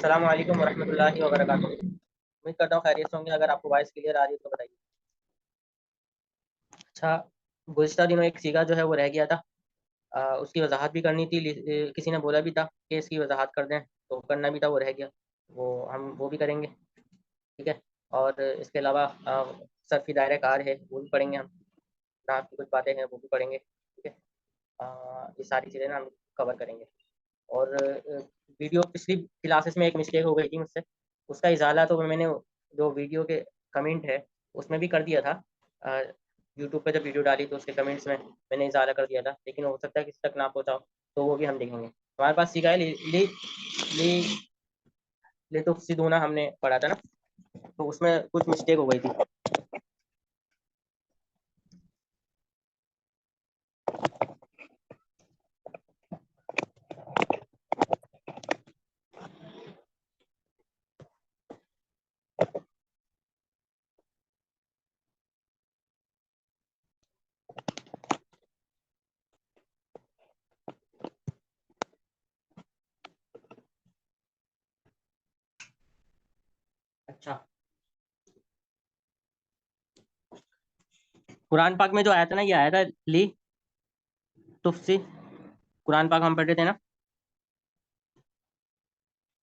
السلام علیکم ورحمۃ اللہ وبرکاتہ. امید کرتا ہوں خیریت سے ہوں گے. اگر آپ کو وائس کلیئر آ رہی ہے تو بتائیے. اچھا، گزشتہ دنوں ایک سیگا جو ہے وہ رہ گیا تھا. اس کی وضاحت بھی کرنی تھی. کسی نے بولا بھی تھا کہ اس کی وضاحت کر دیں، تو کرنا بھی تھا، وہ رہ گیا. ہم وہ بھی کریں گے. ٹھیک ہے. اور اس کے علاوہ صرفی دائرہ کار ہے وہ بھی پڑھیں گے ہم. نام کی کچھ باتیں ہیں وہ بھی پڑھیں گے. ٹھیک ہے. یہ ساری چیزیں نا ہم کور کریں گے. اور ویڈیو پچھلی کلاسز میں ایک مسٹیک ہو گئی تھی مجھ سے، اس کا ازالہ تو میں نے جو ویڈیو کے کمنٹ ہے اس میں بھی کر دیا تھا. یوٹیوب پہ جب ویڈیو ڈالی تو اس کے کمنٹس میں نے ازالہ کر دیا تھا، لیکن ہو سکتا ہے کسی تک نہ پہنچاؤ، تو وہ بھی ہم دیکھیں گے. ہمارے پاس سیکھا ہے لی تو سیدھونا ہم نے پڑھا تھا نا، تو اس میں کچھ مسٹیک ہو گئی تھی. اچھا، قرآن پاک میں جو آیا تھا نا، یہ آیا تھا لی تفسی. قرآن پاک ہم پڑھتے تھے نا،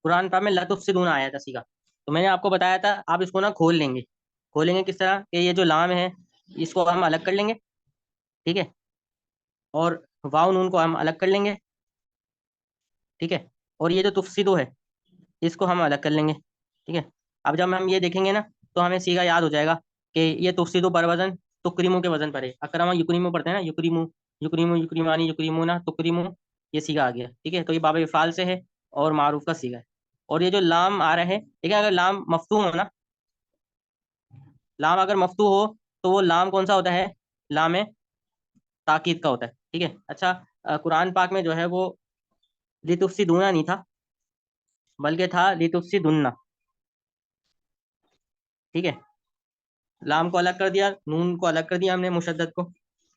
قرآن پاک میں لتفسدون آیا تھا سیگا. تو میں نے آپ کو بتایا تھا آپ اس کو نا کھول لیں گے. کھولیں گے کس طرح کہ یہ جو لام ہے اس کو ہم الگ کر لیں گے. ٹھیک ہے. اور واو نون کو ہم الگ کر لیں گے. ٹھیک ہے. اور یہ جو تفسدو ہے اس کو ہم الگ کر لیں گے. ٹھیک ہے. اب جب ہم یہ دیکھیں گے نا تو ہمیں سیگا یاد ہو جائے گا کہ یہ تفسدو پر وزن تکریمو کے وزن پر ہے. اکرما یکریمو پڑھتے ہیں نا، یکریمو یکریمو یکریمانی یکریمونا تکریمو، یہ سیگا آ گیا. ٹھیک ہے. تو یہ باب افعال سے ہے اور معروف کا سیگا ہے. اور یہ جو لام آ رہا ہے، ٹھیک ہے، اگر لام مفتوح ہو نا، لام اگر مفتوح ہو تو وہ لام کون سا ہوتا ہے؟ لام تاکید کا ہوتا ہے. ٹھیک ہے. اچھا، قرآن پاک میں جو ہے وہ لتفسدونا نہیں تھا، بلکہ تھا لتفسدن. ٹھیک ہے. لام کو الگ کر دیا، نون کو الگ کر دیا ہم نے، مشدد کو.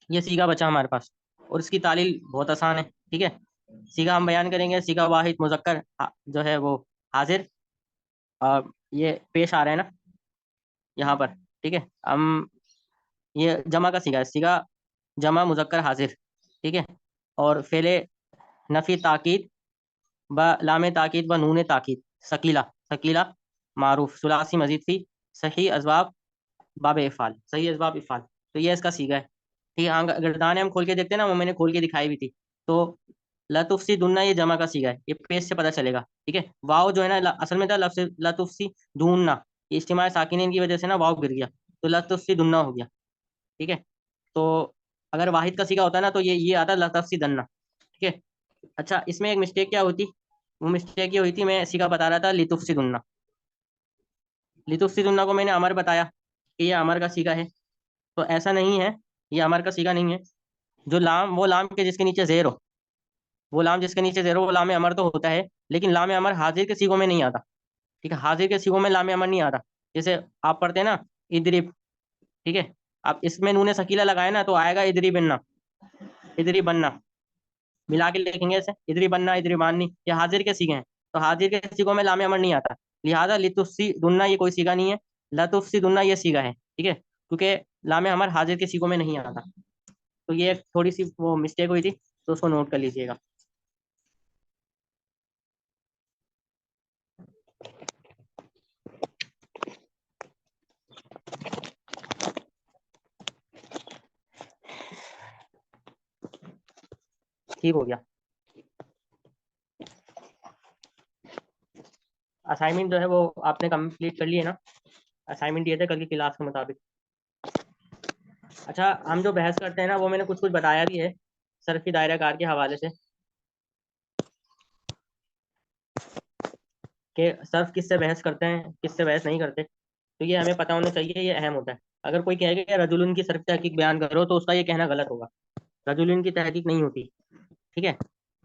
یہ سیگا بچا ہمارے پاس، اور اس کی تعلیل بہت آسان ہے. ٹھیک ہے. سیگا ہم بیان کریں گے. سیگا واحد مذکر جو ہے وہ حاضر، یہ پیش آ رہا ہے نا یہاں پر. ٹھیک ہے. ہم یہ جمع کا سیگا ہے، سیگا جمع مذکر حاضر. ٹھیک ہے. اور فعل نفی تاکید با لام تاکید و نون تاکید، ثقیلہ ثقیلہ معروف ثلاثی مزید فی صحیح اسباب باب افعال، صحیح اسباب افعال. تو یہ اس کا سیگا ہے. ٹھیک ہے. اگر دانے ہم کھول کے دیکھتے ہیں نا، وہ میں نے کھول کے دکھائی بھی تھی. تو لتفسدن یہ جمع کا سیگا ہے، یہ پیش سے پتہ چلے گا. ٹھیک ہے. واو جو ہے نا اصل میں تھا لفظ لتفسدن، یہ اجتماع ساکنین کی وجہ سے نا واو گر گیا تو لتفسدن ہو گیا. ٹھیک ہے. تو اگر واحد کا سیگا ہوتا ہے نا تو یہ آتا ہے لتفسدن. ٹھیک ہے. اچھا، اس میں ایک مسٹیک کیا ہوتی؟ وہ مسٹیک یہ ہوئی تھی، میں سیگا بتا رہا تھا لتفسدن. لتفسدن کو میں نے امر بتایا کہ یہ امر کا سیگا ہے، تو ایسا نہیں ہے، یہ امر کا سیگا نہیں ہے. جو لام، وہ لام کے جس کے نیچے زیر ہو، وہ لام جس کے نیچے زیر ہو، وہ لام امر تو ہوتا ہے، لیکن لام امر حاضر کے سیگوں میں نہیں آتا. ٹھیک ہے. حاضر کے سیگوں میں لام امر نہیں آتا. جیسے آپ پڑھتے ہیں نا ادرب. ٹھیک ہے. آپ اس میں نون سکیلا لگائے نا تو آئے گا ادری بننا، ادری بننا، ملا کے لکھیں گے ایسے ادری بننا ادری باننی. یہ حاضر کے سیگے ہیں، تو حاضر کے سیگوں میں لام امر نہیں آتا، لہٰذا لتفسدن یہ کوئی سیگا نہیں ہے، لتفسدن یہ سیگا ہے. ٹھیک ہے. کیونکہ لام امر حاضر کے سیگوں میں نہیں آتا. تو یہ تھوڑی سی وہ مسٹیک ہوئی تھی، تو اس کو نوٹ کر لیجئے گا. ٹھیک ہو گیا. اسائنمنٹ جو ہے وہ آپ نے کمپلیٹ کر لیے نا؟ اسائنمنٹ یہ تھے کل کی کلاس کے مطابق. اچھا، ہم جو بحث کرتے ہیں نا وہ میں نے کچھ بتایا بھی ہے صرفی دائرہ کار کے حوالے سے، کہ صرف کس سے بحث کرتے ہیں کس سے بحث نہیں کرتے. تو یہ ہمیں پتہ ہونا چاہیے، یہ اہم ہوتا ہے. اگر کوئی کہے گا کہ رجلن کی صرف تحقیق بیان کرو تو اس کا یہ کہنا غلط ہوگا. رجلن کی تحقیق نہیں ہوتی. ٹھیک ہے.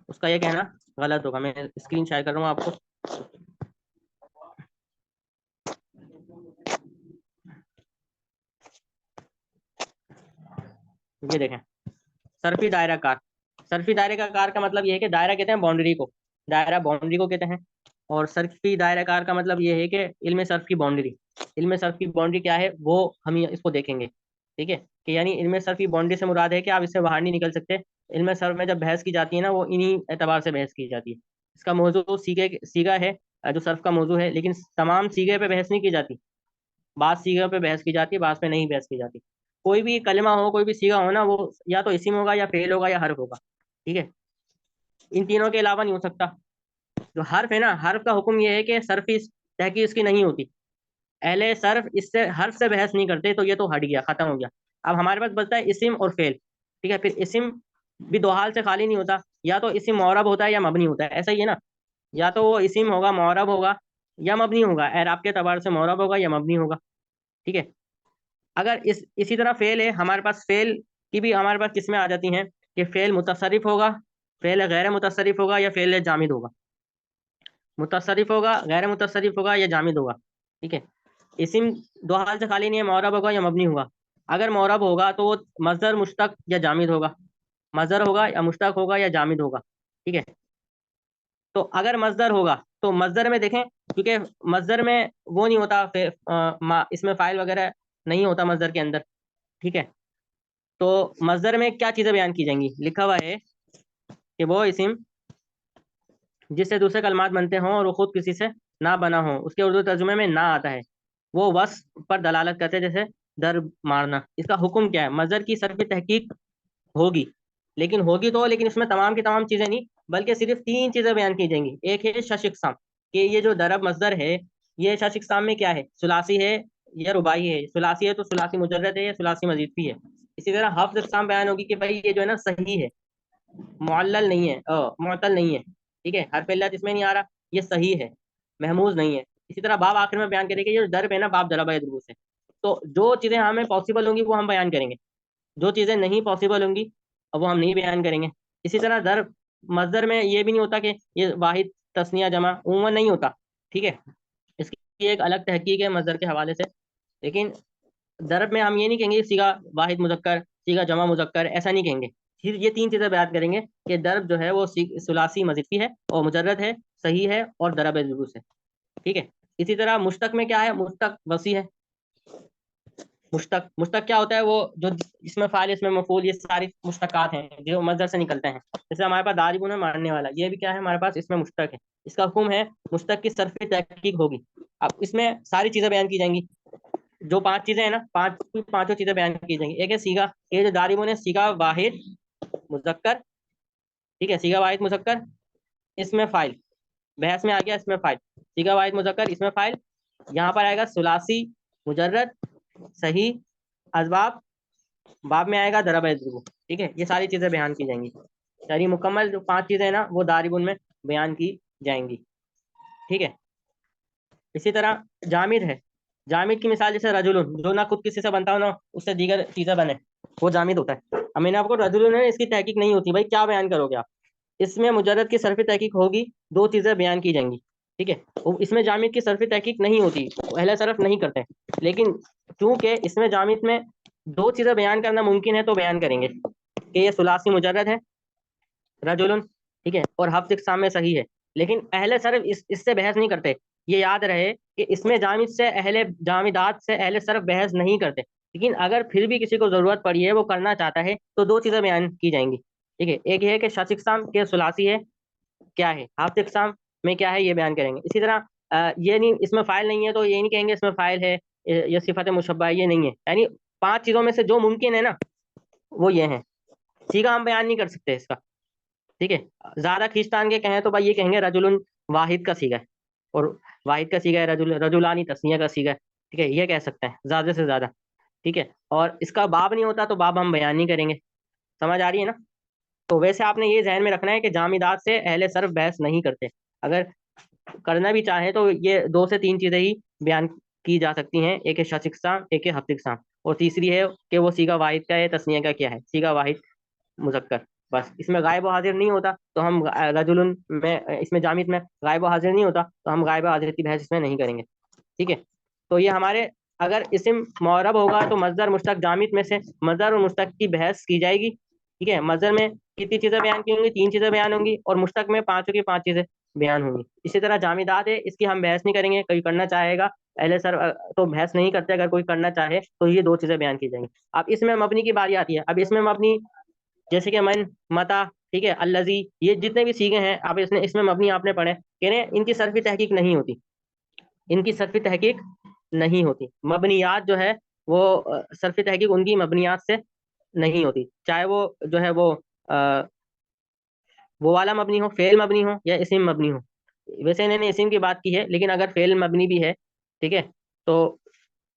اس کا یہ کہنا غلط ہوگا. میں اسکرین شیئر کر رہا ہوں آپ کو. یہ دیکھیں صرفی دائرہ کار. صرفی دائرہ کا کار کا مطلب یہ ہے کہ دائرہ کہتے ہیں باؤنڈری کو، دائرہ باؤنڈری کو کہتے ہیں. اور صرفی دائرہ کار کا مطلب یہ ہے کہ علم صرف کی باؤنڈری، علم صرف کی باؤنڈری کیا ہے وہ ہم اس کو دیکھیں گے، ٹھیک ہے، کہ یعنی علم صرف کی باؤنڈری سے مراد ہے کہ آپ اس سے باہر نہیں نکل سکتے۔ علم صرف میں جب بحث کی جاتی ہے نا، وہ انہی اعتبار سے بحث کی جاتی ہے۔ اس کا موضوع سیگا ہے، جو صرف کا موضوع ہے، لیکن تمام سیگے پہ بحث نہیں کی جاتی، بعض سیگا پہ بحث کی جاتی ہے، بعض پہ نہیں بحث کی جاتی۔ کوئی بھی کلمہ ہو، کوئی بھی سیگا ہو نا، وہ یا تو اسم ہوگا یا فعل ہوگا یا حرف ہوگا، ٹھیک ہے، ان تینوں کے علاوہ نہیں ہو سکتا۔ جو حرف ہے نا، حرف کا حکم یہ ہے کہ صرفی تحقیق اس کی نہیں ہوتی، اہل صرف اس سے حرف سے بحث نہیں کرتے، تو یہ تو ہٹ گیا، ختم ہو گیا۔ اب ہمارے پاس بچتا ہے اسم اور فعل، ٹھیک ہے، پھر اسم بھی دو حال سے خالی نہیں ہوتا، یا تو اسم معرب ہوتا ہے یا مبنی ہوتا ہے، ایسا ہی ہے نا، یا تو وہ اسم ہوگا، معرب ہوگا یا مبنی ہوگا، اعراب کے اعتبار سے معرب ہوگا یا مبنی ہوگا، ٹھیک ہے۔ اگر اسی طرح فعل ہے، ہمارے پاس فعل کی بھی ہمارے پاس قسمیں آ جاتی ہیں کہ فعل متصرف ہوگا، فعل غیر متصرف ہوگا یا فعل جامد ہوگا، متصرف ہوگا، غیر متصرف ہوگا یا جامد ہوگا، ٹھیک ہے۔ اسم دو حال سے خالی نہیں ہے، معرب ہوگا یا مبنی ہوگا۔ اگر معرب ہوگا تو وہ مصدر، مشتق یا جامد ہوگا، مصدر ہوگا یا مشتق ہوگا یا جامد ہوگا، ٹھیک ہے۔ تو اگر مصدر ہوگا تو مصدر میں دیکھیں، کیونکہ مصدر میں وہ نہیں ہوتا، اس میں فاعل وغیرہ نہیں ہوتا مصدر کے اندر، ٹھیک ہے۔ تو مصدر میں کیا چیزیں بیان کی جائیں گی؟ لکھا ہوا ہے کہ وہ اسم جس سے دوسرے کلمات بنتے ہوں اور وہ خود کسی سے نہ بنا ہو، اس کے اردو ترجمے میں نہ آتا ہے، وہ وصف پر دلالت کرتے ہیں، جیسے ضرب، مارنا۔ اس کا حکم کیا ہے؟ مصدر کی صرف تحقیق ہوگی، لیکن ہوگی تو، لیکن اس میں تمام کی تمام چیزیں نہیں، بلکہ صرف تین چیزیں بیان کی جائیں گی۔ ایک ہے شش اقسام، کہ یہ جو ضرب مصدر ہے، یہ شش اقسام میں کیا ہے؟ ثلاثی ہے یا رباعی ہے؟ ثلاثی ہے تو ثلاثی مجرد ہے یا ثلاثی مزید بھی ہے؟ اسی طرح حفظ اقسام بیان ہوگی کہ بھائی یہ جو ہے نا صحیح ہے، معلل نہیں ہے، معطل نہیں ہے، ٹھیک ہے، حرف علت اس میں نہیں آ رہا، یہ صحیح ہے، محموز نہیں ہے۔ اسی طرح باب آخر میں بیان کرے کہ یہ جو ضرب ہے نا، باب ضرب یضرب سے، تو جو چیزیں ہمیں پاسبل ہوں گی وہ ہم بیان کریں گے، جو چیزیں نہیں پاسبل ہوں گی اب وہ ہم نہیں بیان کریں گے۔ اسی طرح ضرب مصدر میں یہ بھی نہیں ہوتا کہ یہ واحد، تثنیہ، جمع، عموماً نہیں ہوتا، ٹھیک ہے، اس کی ایک الگ تحقیق ہے مصدر کے حوالے سے۔ لیکن ضرب میں ہم یہ نہیں کہیں گے سیگا واحد مذکر، سیگا جمع مذکر، ایسا نہیں کہیں گے، پھر یہ تین چیزیں بیان کریں گے کہ ضرب جو ہے وہ ثلاثی مضیفی ہے اور مجرد ہے، صحیح ہے اور ضرب ضرور سے، ٹھیک ہے۔ اسی طرح مشتق میں کیا ہے؟ مشتق وسیع ہے۔ مشتق کیا ہوتا ہے؟ وہ جو اس میں فاعل، اس میں مفعول، یہ ساری مشتقات ہیں جو مصدر سے نکلتے ہیں۔ جیسے ہمارے پاس داربون ہے، مارنے والا، یہ بھی کیا ہے ہمارے پاس؟ اس میں مشتق ہے۔ اس کا حکم ہے مشتق کی صرف تحقیق ہوگی۔ اب اس میں ساری چیزیں بیان کی جائیں گی، جو پانچ چیزیں ہیں نا، پانچوں چیزیں بیان کی جائیں گی۔ ایک ہے سیگا، یہ جو داربون ہے، سیگا واحد مذکر، ٹھیک ہے، سیگا واحد مذکر، اس میں فاعل، بحث میں آ گیا اس میں فاعل، سیگا واحد مذکر، اس میں فاعل، یہاں پر آئے گا ثلاثی مجرد، صحیح، اسباب، باب میں آئے گا ضرب یضرب، ٹھیک ہے، یہ ساری چیزیں بیان کی جائیں گی، یعنی مکمل جو پانچ چیزیں ہیں نا وہ داربون میں بیان کی جائیں گی، ٹھیک ہے۔ اسی طرح جامد ہے، جامد کی مثال جیسے رجل، جو نہ خود کسی سے بنتا ہو نہ اس سے دیگر چیزیں بنے، وہ جامد ہوتا ہے۔ اب میں نے آپ کو رجل ہے، اس کی تحقیق نہیں ہوتی، بھائی کیا بیان کرو گے آپ؟ اس میں مجرد کی صرف تحقیق ہوگی، دو چیزیں بیان کی جائیں گی، ٹھیک ہے، اس میں جامد کی صرف تحقیق نہیں ہوتی، اہل صرف نہیں کرتے، لیکن چونکہ اس میں جامد میں دو چیزیں بیان کرنا ممکن ہے تو بیان کریں گے کہ یہ ثلاثی مجرد ہے رجل، ٹھیک ہے، اور حفظ اقسام میں صحیح ہے، لیکن اہل صرف اس سے بحث نہیں کرتے۔ یہ یاد رہے کہ اس میں جامد سے، اہل جامدات سے اہل صرف بحث نہیں کرتے، لیکن اگر پھر بھی کسی کو ضرورت پڑی ہے، وہ کرنا چاہتا ہے، تو دو چیزیں بیان کی جائیں گی، ٹھیک ہے، ایک یہ ہے کہ شش اقسام کے ثلاثی ہے کیا ہے، حفظ اقسام میں کیا ہے، یہ بیان کریں گے۔ اسی طرح یہ نہیں، اس میں فاعل نہیں ہے تو یہ نہیں کہیں گے اس میں فاعل ہے یا صفت مشبہ، یہ نہیں ہے، یعنی پانچ چیزوں میں سے جو ممکن ہے نا وہ یہ ہیں۔ سیگا ہم بیان نہیں کر سکتے اس کا، ٹھیک ہے، زیادہ کھینچتان کے کہیں تو بھائی یہ کہیں گے رجل واحد کا سیگا ہے، اور واحد کا سیگا ہے، رجلانی تسنیہ کا سیگا ہے، ٹھیک ہے، یہ کہہ سکتے ہیں زیادہ سے زیادہ، ٹھیک ہے، اور اس کا باب نہیں ہوتا تو باب ہم بیان نہیں کریں گے، سمجھ آ رہی ہے نا؟ تو ویسے آپ نے یہ ذہن میں رکھنا ہے کہ جامدات سے اہل صرف بحث نہیں کرتے، اگر کرنا بھی چاہیں تو یہ دو سے تین چیزیں ہی بیان کی جا سکتی ہیں، ایک ہے شش اقسام، ایک ہے حفظ اقسام، اور تیسری ہے کہ وہ سیگا واحد کا ہے، تسنیہ کا کیا ہے، سیگا واحد مذکر، بس اس میں غائب و حاضر نہیں ہوتا تو ہم رجل میں، اس میں جامد میں غائب و حاضر نہیں ہوتا تو ہم غائب و حاضر کی بحث اس میں نہیں کریں گے، ٹھیک ہے۔ تو یہ ہمارے، اگر اسم معرب ہوگا تو مصدر مشتق جامد میں سے مصدر اور مشتق کی بحث کی جائے گی، ٹھیک ہے، مصدر میں کتنی چیزیں بیان کی ہوں گی؟ تین چیزیں بیان ہوں گی، اور مشتق میں پانچوں کی پانچ چیزیں بیان ہوں گی. اسی طرح جامدات ہے، اس کی ہم بحث نہیں کریں گے، کوئی کرنا چاہے گا اہل سر تو بحث نہیں کرتے، اگر کوئی کرنا چاہے تو یہ 2 چیزیں بیان کی جائیں گی. اب اس میں مبنی کی باری آتی ہے. اب اس میں مبنی جیسے کہ من، متا، ٹھیک ہے، الذی، یہ جتنے بھی سیغے ہیں آپ اس میں مبنی آپ نے پڑھے، کہہ رہے ہیں ان کی صرفی تحقیق نہیں ہوتی، ان کی صرفی تحقیق نہیں ہوتی. مبنیات جو ہے وہ صرفی تحقیق ان کی مبنیات سے نہیں ہوتی، چاہے وہ جو ہے وہ والا مبنی ہو، فعل مبنی ہو یا اسم مبنی ہو. ویسے انہوں نے اسم کی بات کی ہے، لیکن اگر فعل مبنی بھی ہے، ٹھیک ہے، تو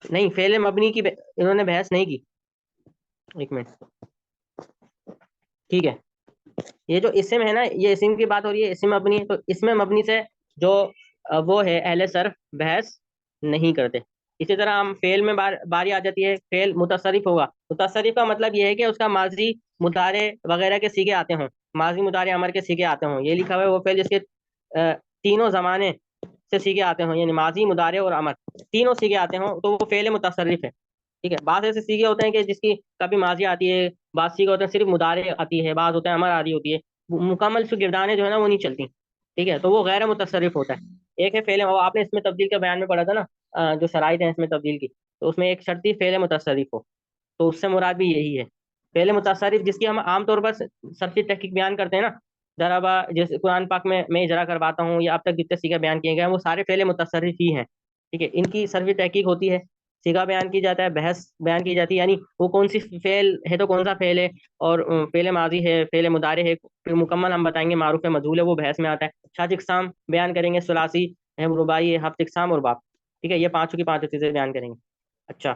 نہیں، فعل مبنی کی انہوں نے بحث نہیں کی. ایک منٹ، ٹھیک ہے. یہ جو اسم ہے نا، یہ اسم کی بات ہو رہی ہے، اسم مبنی، تو اسم مبنی سے جو وہ ہے اہل صرف بحث نہیں کرتے. اسی طرح ہم فعل میں باری آ جاتی ہے، فعل متصرف ہوگا. متصرف کا مطلب یہ ہے کہ اس کا ماضی مضارع وغیرہ کے سیغے آتے ہوں، ماضی مضارع امر کے سیغے آتے ہوں. یہ لکھا ہوا ہے وہ فعل جس کے تینوں زمانے سے سیغے آتے ہوں، یعنی ماضی مضارع اور امر تینوں سیغے آتے ہوں، تو وہ فعل متصرف ہے. ٹھیک ہے. بعض ایسے سیغے ہوتے ہیں کہ جس کی کبھی ماضی آتی ہے، بعض سیغے ہوتے ہیں صرف مضارع آتی ہے، بعض ہوتے ہیں امر آدھی ہوتی ہے، مکمل گردانیں جو ہے نا وہ نہیں چلتی. ٹھیک ہے، تو وہ غیر متصرف ہوتا ہے. ایک ہے فعل، آپ نے اس میں تبدیل کے بیان میں پڑھا تھا نا، جو شرائط ہیں اس میں تبدیل کی، تو اس میں ایک شرط تھی فعل متصرف ہو، تو اس سے مراد بھی یہی ہے. فعل متصرف جس کی ہم عام طور پر صرفی تحقیق بیان کرتے ہیں نا، ضربہ، جیسے قرآن پاک میں اجرا کرواتا ہوں، یا اب تک جتنے سیغے بیان کیے گئے ہیں وہ سارے فعل متصرف ہی ہیں. ٹھیک ہے، ان کی صرفی تحقیق ہوتی ہے، سیغہ بیان کی جاتا ہے، بحث بیان کی جاتی ہے، یعنی وہ کون سی فعل ہے تو کون سا فعل ہے، اور فعل ماضی ہے، فعل مضارع ہے، پھر مکمل ہم بتائیں گے معروف ہے، مجہول ہے، وہ بحث میں آتا ہے. 7 اقسام بیان کریں گے، ثلاثی ہے، رباعی ہے، 7 اقسام اور باب. ٹھیک ہے، یہ 5 کی 5 چیزیں بیان کریں گے. اچھا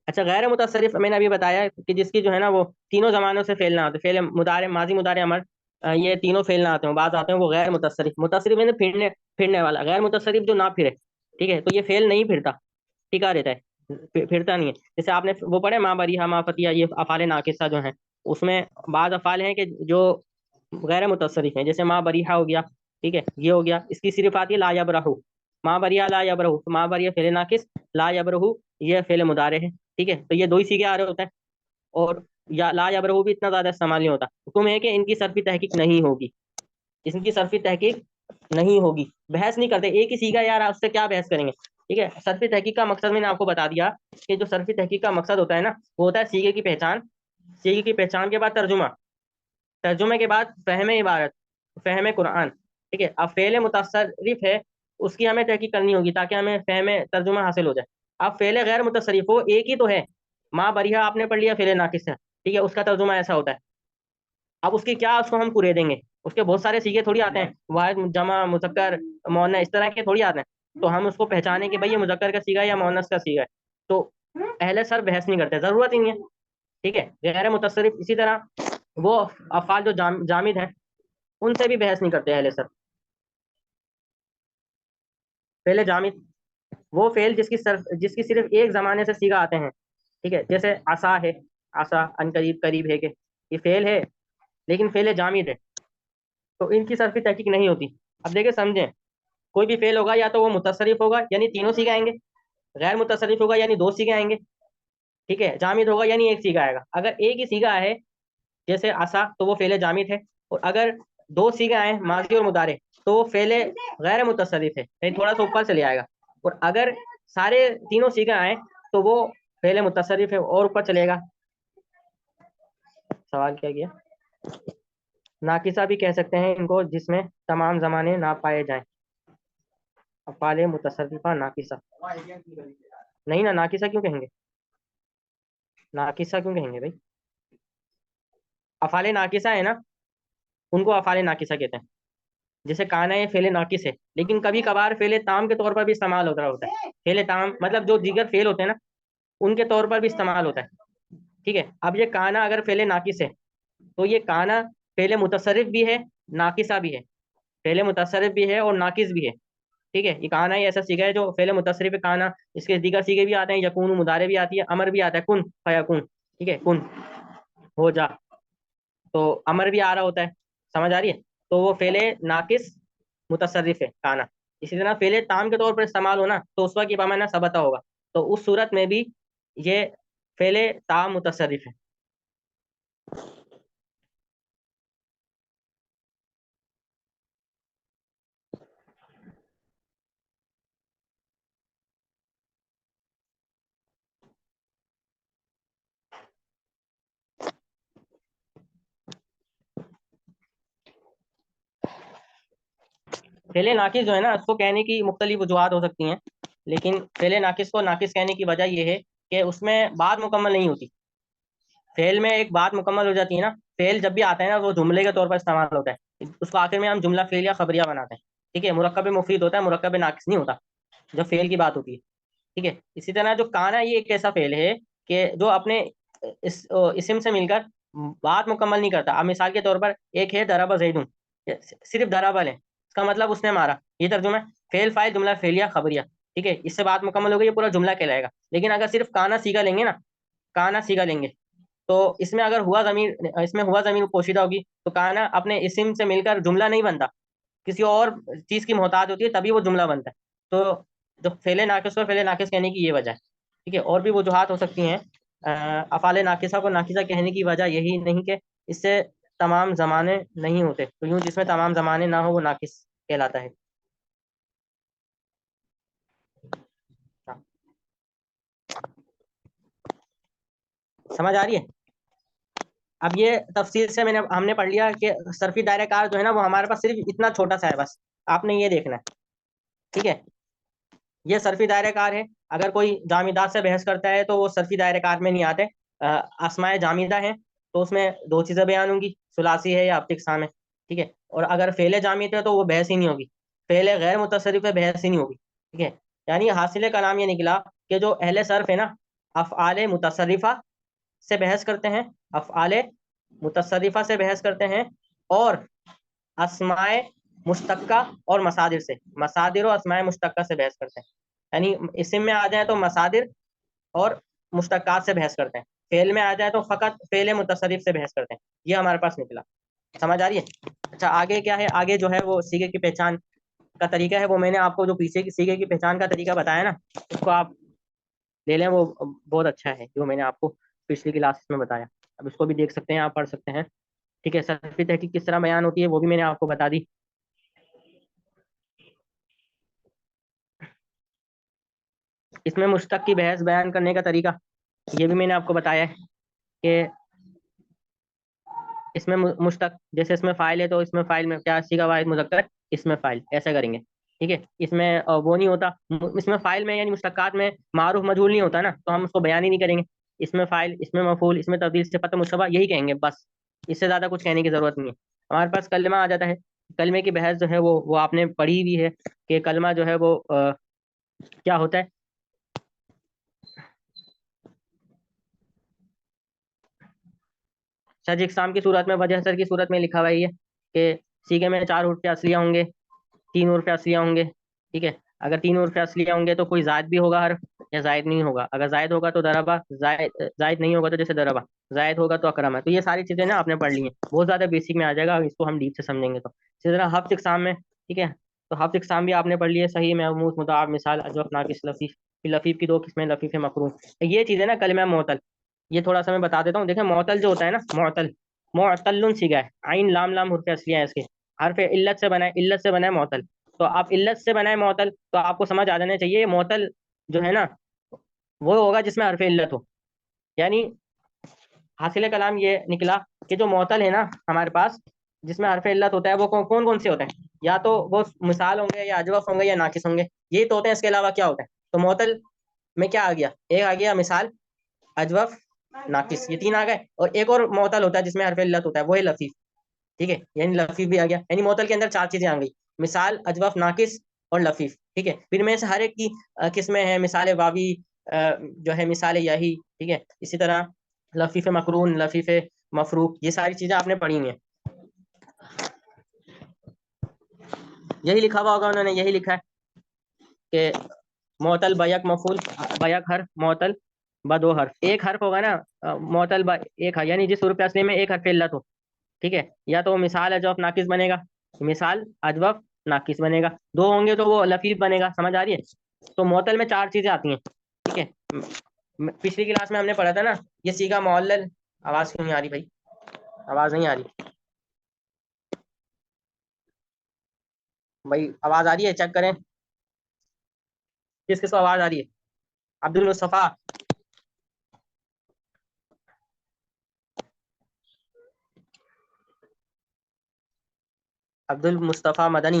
اچھا، غیر متصرف میں نے ابھی بتایا کہ جس کی جو ہے نا وہ تینوں زمانوں سے فعل نہ آتے، فعل مضارع، ماضی مضارع امر، یہ تینوں فعل نہ آتے ہیں، بعض آتے ہیں، وہ غیر متصرف. متصرف میں پھرنے والا، غیر متصرف جو نہ پھرے. ٹھیک ہے، تو یہ فعل نہیں پھرتا، ٹکا رہتا ہے، پھرتا نہیں ہے. جیسے آپ نے وہ پڑھے ما بریحا ما فتیہ، یہ افعال ناقصہ جو ہیں، اس میں بعض افعال ہیں کہ جو غیر متصرف ہیں، جیسے ما بریحا ہو گیا. ٹھیک ہے، یہ ہو گیا، اس کی صرف آتی ہے لا یبرہ. ما بریحا لا یبرہ، ما بریحا فعل ناقص، لا یبرہ یہ فعل مضارع ہے. ٹھیک ہے، تو یہ 2 ہی سیغے آ رہے ہوتے ہیں، اور یا لا یبرہ بھی اتنا زیادہ استعمال نہیں ہوتا. حکم ہے کہ ان کی صرفی تحقیق نہیں ہوگی، ان کی صرفی تحقیق نہیں ہوگی، بحث نہیں کرتے. ایک ہی سیغہ یار، اس سے کیا بحث کریں گے. ٹھیک ہے، صرفی تحقیق کا مقصد میں نے آپ کو بتا دیا کہ جو صرفی تحقیق کا مقصد ہوتا ہے نا، وہ ہوتا ہے سیغے کی پہچان، سیغے کی پہچان کے بعد ترجمہ، ترجمے کے بعد فہم عبارت، فہم قرآن. ٹھیک ہے، اب فعل متصرف ہے، اس کی ہمیں تحقیق کرنی ہوگی تاکہ ہمیں فہم ترجمہ حاصل ہو جائے. اب فعل غیر متصرف ہو، ایک ہی تو ہے، ماں بریحا آپ نے پڑھ لیا، فعل ناقص ہے. ٹھیک ہے، اس کا ترجمہ ایسا ہوتا ہے. اب اس کی کیا، اس کو ہم کرے دیں گے، اس کے بہت سارے سیغے تھوڑی آتے ہیں، واحد، جمع، مذکر، مؤنث، اس طرح کے تھوڑی آتے ہیں. تو ہم اس کو پہچانیں کہ بھائی یہ مذکر کا سیغہ ہے یا مؤنث کا سیغہ ہے، تو اہل سر بحث نہیں کرتے، ضرورت ہی نہیں ہے. ٹھیک ہے، غیر متصرف اسی طرح وہ افعال جو جامد ہیں ان سے بھی بحث نہیں کرتے اہل سر. فعل جامد وہ فعل جس کی صرف ایک زمانے سے سیغہ آتے ہیں. ٹھیک ہے، جیسے عصا ہے، عصا ان قریب، قریب ہے، کہ یہ فعل ہے لیکن فعل جامد ہے، تو ان کی صرفی تحقیق نہیں ہوتی. اب دیکھیں سمجھیں، کوئی بھی فعل ہوگا یا تو وہ متصرف ہوگا یعنی تینوں سیغے آئیں گے، غیر متصرف ہوگا یعنی 2 سیغے آئیں گے. ٹھیک ہے، جامد ہوگا یعنی ایک سیغہ آئے گا. اگر ایک ہی سیغہ ہے جیسے عصا، تو وہ فعل جامد ہے، اور اگر 2 سیغے آئیں ماضی اور مضارع، تو وہ فعل غیر متصرف ہے، یعنی تھوڑا سا اوپر چلے آئے گا. اور اگر سارے تینوں سیغے آئیں تو وہ فعل متصرف ہے اور اوپر چلے گا. سوال کیا گیا؟ ناقصہ بھی کہہ سکتے ہیں ان کو، جس میں تمام زمانے نہ پائے جائیں. افعال متصرفہ ناقصہ نہیں نا، ناقصہ کیوں کہیں گے، ناقصہ کیوں کہیں گے بھائی؟ افعال ناقصہ ہے نا، ان کو افعال ناقصہ کہتے ہیں. جیسے کانا یہ فعل ناقص ہے، لیکن کبھی کبھار فعل تام کے طور پر بھی استعمال ہوتا ہے. فعل تام مطلب جو دیگر فعل ہوتے ہیں نا، ان کے طور پر بھی استعمال ہوتا ہے. ٹھیک ہے، اب یہ کانا اگر فعل ناقص ہے تو یہ کانا فعل متصرف بھی ہے، ناقصہ بھی ہے، فعل متصرف بھی ہے اور ناقص بھی ہے. ٹھیک ہے، یہ کانا ہی ایسا سیکھا ہے جو فعل متصرف ہے، کانا. اس کے دیگر سیگے بھی آتے ہیں، یکون، مضارع بھی آتی ہے، امر بھی آتا ہے، کن فیکون. ٹھیک ہے، کن ہو جا، تو امر بھی آ رہا ہوتا ہے، سمجھ آ رہی ہے. تو وہ فعل ناقص متصرف ہے کانا. اسی طرح فعل تام کے طور پر استعمال ہونا تو اس وقت یہ بمانا ثبتا ہوگا، تو اس صورت میں بھی یہ فعل تام متصرف ہے. فعل ناقص جو ہے نا، اس کو کہنے کی مختلف وجوہات ہو سکتی ہیں، لیکن فعل ناقص کو ناقص کہنے کی وجہ یہ ہے کہ اس میں بات مکمل نہیں ہوتی. فعل میں ایک بات مکمل ہو جاتی ہے نا. فعل جب بھی آتا ہے نا وہ جملے کے طور پر استعمال ہوتا ہے، اس کو آخر میں ہم جملہ فعل یا خبریہ بناتے ہیں. ٹھیک ہے، مرکب مفید ہوتا ہے، مرکب ناقص نہیں ہوتا جب فعل کی بات ہوتی ہے. ٹھیک ہے، اسی طرح جو کانا یہ ایک ایسا فعل ہے کہ جو اپنے اسم سے مل کر بات مکمل نہیں کرتا. اب مثال کے طور پر ایک ہے ضرب زیدن، صرف ضرب ہے، اس کا مطلب اس نے مارا، یہ ترجمہ ہے. فعل فاعل جملہ فعلیہ خبریہ. ٹھیک ہے، اس سے بات مکمل ہو گئی، یہ پورا جملہ کہلائے گا. لیکن اگر صرف کانا سیگا لیں گے نا، کانا سیگا لیں گے، تو اس میں اگر ہوا ضمیر پوشیدہ ہوگی تو کانا اپنے اسم سے مل کر جملہ نہیں بنتا، کسی اور چیز کی محتاج ہوتی ہے تبھی وہ جملہ بنتا ہے. تو جو فعل ناقص کو فعل ناقص کہنے کی یہ وجہ ہے. ٹھیک ہے، اور بھی وجوہات ہو سکتی ہیں. افعال ناقصہ کو ناقصہ کہنے کی وجہ یہی نہیں کہ اس سے تمام زمانے نہیں ہوتے، تو یوں جس میں تمام زمانے نہ ہو وہ ناقص کہلاتا ہے. سمجھ آ رہی ہے؟ اب یہ تفصیل سے ہم نے پڑھ لیا کہ صرفی دائرہ کار جو ہے نا وہ ہمارے پاس صرف اتنا چھوٹا سا ہے، بس آپ نے یہ دیکھنا ہے. ٹھیک ہے، یہ صرفی دائرہ کار ہے. اگر کوئی جامدات سے بحث کرتا ہے تو وہ صرفی دائرہ کار میں نہیں آتے. اسماء جامدہ ہیں تو اس میں دو چیزیں بیان ہوں گی، ثلاثی ہے یا ہفت اقسام ہے. ٹھیک ہے، اور اگر فعل جامد ہے تو وہ بحث ہی نہیں ہوگی، فعل غیر متصرف ہے بحث ہی نہیں ہوگی. ٹھیک ہے، یعنی حاصل کلام یہ نکلا کہ جو اہل صرف ہے نا، افعال متصرفہ سے بحث کرتے ہیں، افعال متصرفہ سے بحث کرتے ہیں، اور اسماء مشتقہ اور مصادر و اسماء مشتقہ سے بحث کرتے ہیں. یعنی اسم میں آ جائیں تو مصادر اور مشتقات سے بحث کرتے ہیں، فعل میں آ جائے تو فقط فعل متصرف سے بحث کرتے ہیں. یہ ہمارے پاس نکلا. سمجھ آ رہی ہے؟ اچھا، آگے کیا ہے؟ آگے جو ہے وہ سیغے کی پہچان کا طریقہ ہے. وہ میں نے آپ کو جو پیچھے کی سیغے کی پہچان کا طریقہ بتایا نا، اس کو آپ لے لیں، وہ بہت اچھا ہے جو میں نے آپ کو پچھلی کلاس میں بتایا. اب اس کو بھی دیکھ سکتے ہیں، آپ پڑھ سکتے ہیں. ٹھیک ہے، صرفی تحقیق کس طرح بیان ہوتی ہے وہ بھی میں نے آپ کو بتا دی. اس میں مشتق کی بحث بیان کرنے کا طریقہ یہ بھی میں نے آپ کو بتایا ہے کہ اس میں مشتق، جیسے اس میں فائل ہے تو اس میں فائل میں کیا سیغہ واحد مذکر، اس میں فائل ایسا کریں گے. ٹھیک ہے، اس میں وہ نہیں ہوتا، اس میں فائل میں یعنی مشتقات میں معروف مجہول نہیں ہوتا نا، تو ہم اس کو بیان ہی نہیں کریں گے. اس میں فائل، اس میں مفعول، اس میں تبدیل صفت مشبہ، یہی کہیں گے بس. اس سے زیادہ کچھ کہنے کی ضرورت نہیں ہے. ہمارے پاس کلمہ آ جاتا ہے. کلمے کی بحث جو ہے وہ آپ نے پڑھی ہوئی ہے کہ کلمہ جو ہے وہ کیا ہوتا ہے. شج اقسام کی صورت میں، وجہ اثر کی صورت میں لکھا ہوا یہ ہے کہ سیغے میں 4 حروف اصلیہ ہوں گے، 3 حروف اصلیہ ہوں گے. ٹھیک ہے، اگر 3 حروف اصلیہ ہوں گے تو کوئی زائد بھی ہوگا حرف یا زائد نہیں ہوگا. اگر زائد ہوگا تو ضربہ، زائد نہیں ہوگا تو جیسے ضربہ، زائد ہوگا تو اکرم ہے. تو یہ ساری چیزیں نا آپ نے پڑھ لی ہیں، بہت زیادہ بیسک میں آ جائے گا، اس کو ہم ڈیپ سے سمجھیں گے. تو اسی طرح ہفت اقسام میں، ٹھیک ہے، تو ہفت اقسام بھی آپ نے پڑھ لی ہے، صحیح، محمود، مضاعف، مثال، اجوف، ناقص، لفیف. لفیف کی 2 قسمیں، لفیف مقرون. یہ چیزیں نا کلمہ معطل، یہ تھوڑا سا میں بتا دیتا ہوں. دیکھیں معطل جو ہوتا ہے نا، معطل سیگا ہے، عین لام لام حرف اصلیہ ہیں اس کے، حرف علت سے بنا ہے، علت سے بنا ہے معطل. تو آپ علت سے بنا ہے معطل، تو آپ کو سمجھ آ جانا چاہیے معطل جو ہے نا وہ ہوگا جس میں حرف علت ہو. یعنی حاصل کلام یہ نکلا کہ جو معطل ہے نا ہمارے پاس، جس میں حرف علت ہوتا ہے، وہ کون کون سے ہوتے ہیں؟ یا تو وہ مثال ہوں گے، یا اجوف ہوں گے، یا ناقص ہوں گے. یہی تو ہوتے ہیں، اس کے علاوہ کیا ہوتا ہے؟ تو معطل میں کیا آ گیا؟ ایک آ گیا مثال، اجوف، ناقص، یہ 3 آ گئے. اور ایک اور معطل ہوتا ہے جس میں حرف علت ہوتا ہے، وہ ہے لفیف. ٹھیک ہے، یعنی لفیف بھی آ گیا. یعنی معطل کے اندر 4 چیزیں آ گئی، مثال، اجوف، ناقص اور لفیف. ٹھیک ہے، پھر میں سے ہر ایک کی قسمیں ہیں، مثال واوی جو ہے، مثال یاہی. ٹھیک ہے، اسی طرح لفیف مقرون، لفیف مفروق، یہ ساری چیزیں آپ نے پڑھی ہیں. یہی لکھا ہوا ہوگا، انہوں نے یہی لکھا ہے کہ معطل بیک مفعول، بیک حرف، معطل با 2 حرف. ایک حرف ہوگا نا معطل با ایک حرف، یعنی جس حروف اصلی میں ایک حرف علت ہو. ٹھیک ہے، یا تو مثال اجوف ناقص بنے گا، مثال اجوف ناقص بنے گا. 2 ہوں گے تو وہ لفیف بنے گا. سمجھ آ رہی ہے؟ تو معطل میں 4 چیزیں آتی ہیں. ٹھیک ہے، پچھلی کلاس میں ہم نے پڑھا تھا نا یہ سیغہ معلل. آواز کیوں نہیں آ رہی بھائی؟ آواز نہیں آ رہی بھائی؟ آواز آ رہی ہے؟ چیک کریں کس کس کو آواز آ رہی ہے. عبد المصطفیٰ، عبد المصطفیٰ مدنی.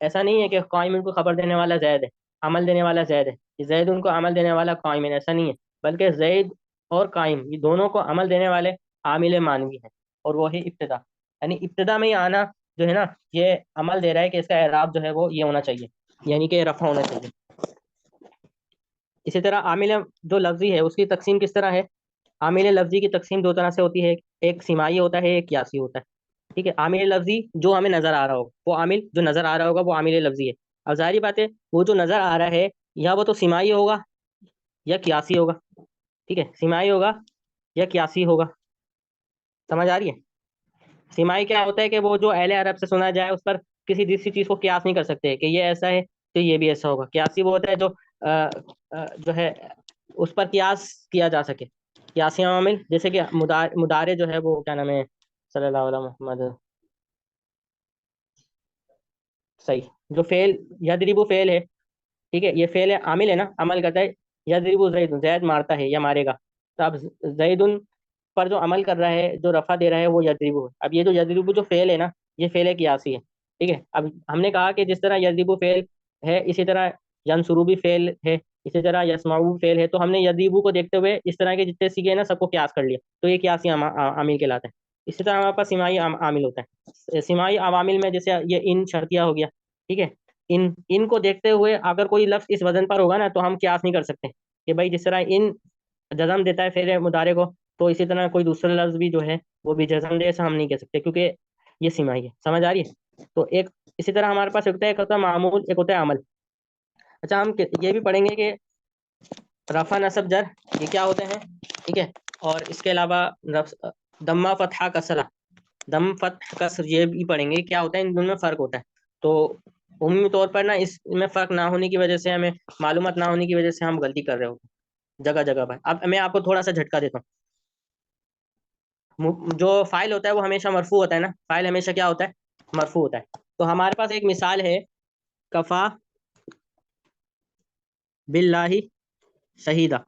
ایسا نہیں ہے کہ قائمن کو خبر دینے والا زید ہے، عمل دینے والا زید ہے، کہ زید ان کو عمل دینے والا قائمن، ایسا نہیں ہے، بلکہ زید اور قائم یہ دونوں کو عمل دینے والے عامل مانوی ہیں، اور وہ ہے ابتدا، یعنی ابتدا میں ہی آنا جو ہے نا، یہ عمل دے رہا ہے کہ اس کا اعراب جو ہے وہ یہ ہونا چاہیے، یعنی کہ رفع ہونا چاہیے۔ اسی طرح عامل جو لفظی ہے اس کی تقسیم کس طرح ہے؟ عامل لفظی کی تقسیم دو طرح سے ہوتی ہے، ایک سماعی ہوتا ہے، ایک قیاسی ہوتا ہے، ٹھیک ہے؟ عامل لفظی جو ہمیں نظر آ رہا ہوگا، وہ عامل جو نظر آ رہا ہوگا وہ عامل لفظی ہے۔ اب ظاہری بات ہے وہ جو نظر آ رہا ہے یا وہ تو سماعی ہوگا یا قیاسی ہوگا، ٹھیک ہے؟ سماعی ہوگا یا قیاسی ہوگا، سمجھ آ رہی ہے؟ سماعی کیا ہوتا ہے کہ وہ جو اہل عرب سے سنا جائے اس پر کسی دوسری چیز کو قیاس نہیں کر سکتے کہ یہ ایسا ہے تو یہ بھی ایسا ہوگا۔ قیاسی وہ ہوتا ہے جو جو ہے اس پر قیاس کیا جا سکے، قیاسی عوامل، جیسے کہ مدارے جو ہے وہ کیا نام ہے، صلی اللہ علیہ محمد، صحیح، جو فعل یضرب فعل ہے، ٹھیک ہے؟ یہ فعل ہے، عامل ہے نا، عمل کرتا ہے، یضرب زید، زید مارتا ہے یا مارے گا، تو اب زید پر جو عمل کر رہا ہے، جو رفع دے رہا ہے وہ یضرب ہے۔ اب یہ جو یضرب جو فعل ہے نا، یہ فعل قیاسی ہے، ٹھیک ہے؟ اب ہم نے کہا کہ جس طرح یضرب فعل ہے اسی طرح ینصرو بھی فعل ہے، اسی طرح یسمعو فعل ہے، تو ہم نے یضرب کو دیکھتے ہوئے اس طرح کے جتنے سیگے ہیں نا سب کو قیاس کر لیا، تو یہ قیاسی عامل کہلاتا ہے۔ اسی طرح ہمارے پاس سماعی عامل ہوتا ہے، سماعی عوامل میں جیسے یہ ان شرطیہ ہو گیا، ٹھیک ہے؟ ان کو دیکھتے ہوئے اگر کوئی لفظ اس وزن پر ہوگا نا تو ہم قیاس نہیں کر سکتے کہ بھائی جس طرح ان جزم دیتا ہے فعل مضارع کو، تو اسی طرح کوئی دوسرا لفظ بھی جو ہے وہ بھی جزم دے، ایسا ہم نہیں کہہ سکتے کیونکہ یہ سماعی ہے، سمجھ آ رہی ہے؟ تو ایک اسی طرح ہمارے پاس ایک ہوتا ہے معمول، ایک ہوتا ہے عمل۔ اچھا ہم یہ بھی پڑھیں گے کہ رفع نصب جر یہ کیا ہوتے ہیں، ٹھیک ہے؟ اور اس کے علاوہ دمہ فتحہ کسرہ، دم فتح کسر یہ بھی پڑھیں گے کیا ہوتا ہے، ان دونوں میں فرق ہوتا ہے۔ تو عمومی طور پر نا اس میں فرق نہ ہونے کی وجہ سے، ہمیں معلومات نہ ہونے کی وجہ سے ہم غلطی کر رہے ہوتے ہیں جگہ جگہ پر۔ اب میں آپ کو تھوڑا سا جھٹکا دیتا ہوں، جو فاعل ہوتا ہے وہ ہمیشہ مرفوع ہوتا ہے نا، فاعل ہمیشہ کیا ہوتا ہے، مرفوع ہوتا ہے۔ تو ہمارے پاس ایک مثال ہے، کفا باللہ شہیدہ،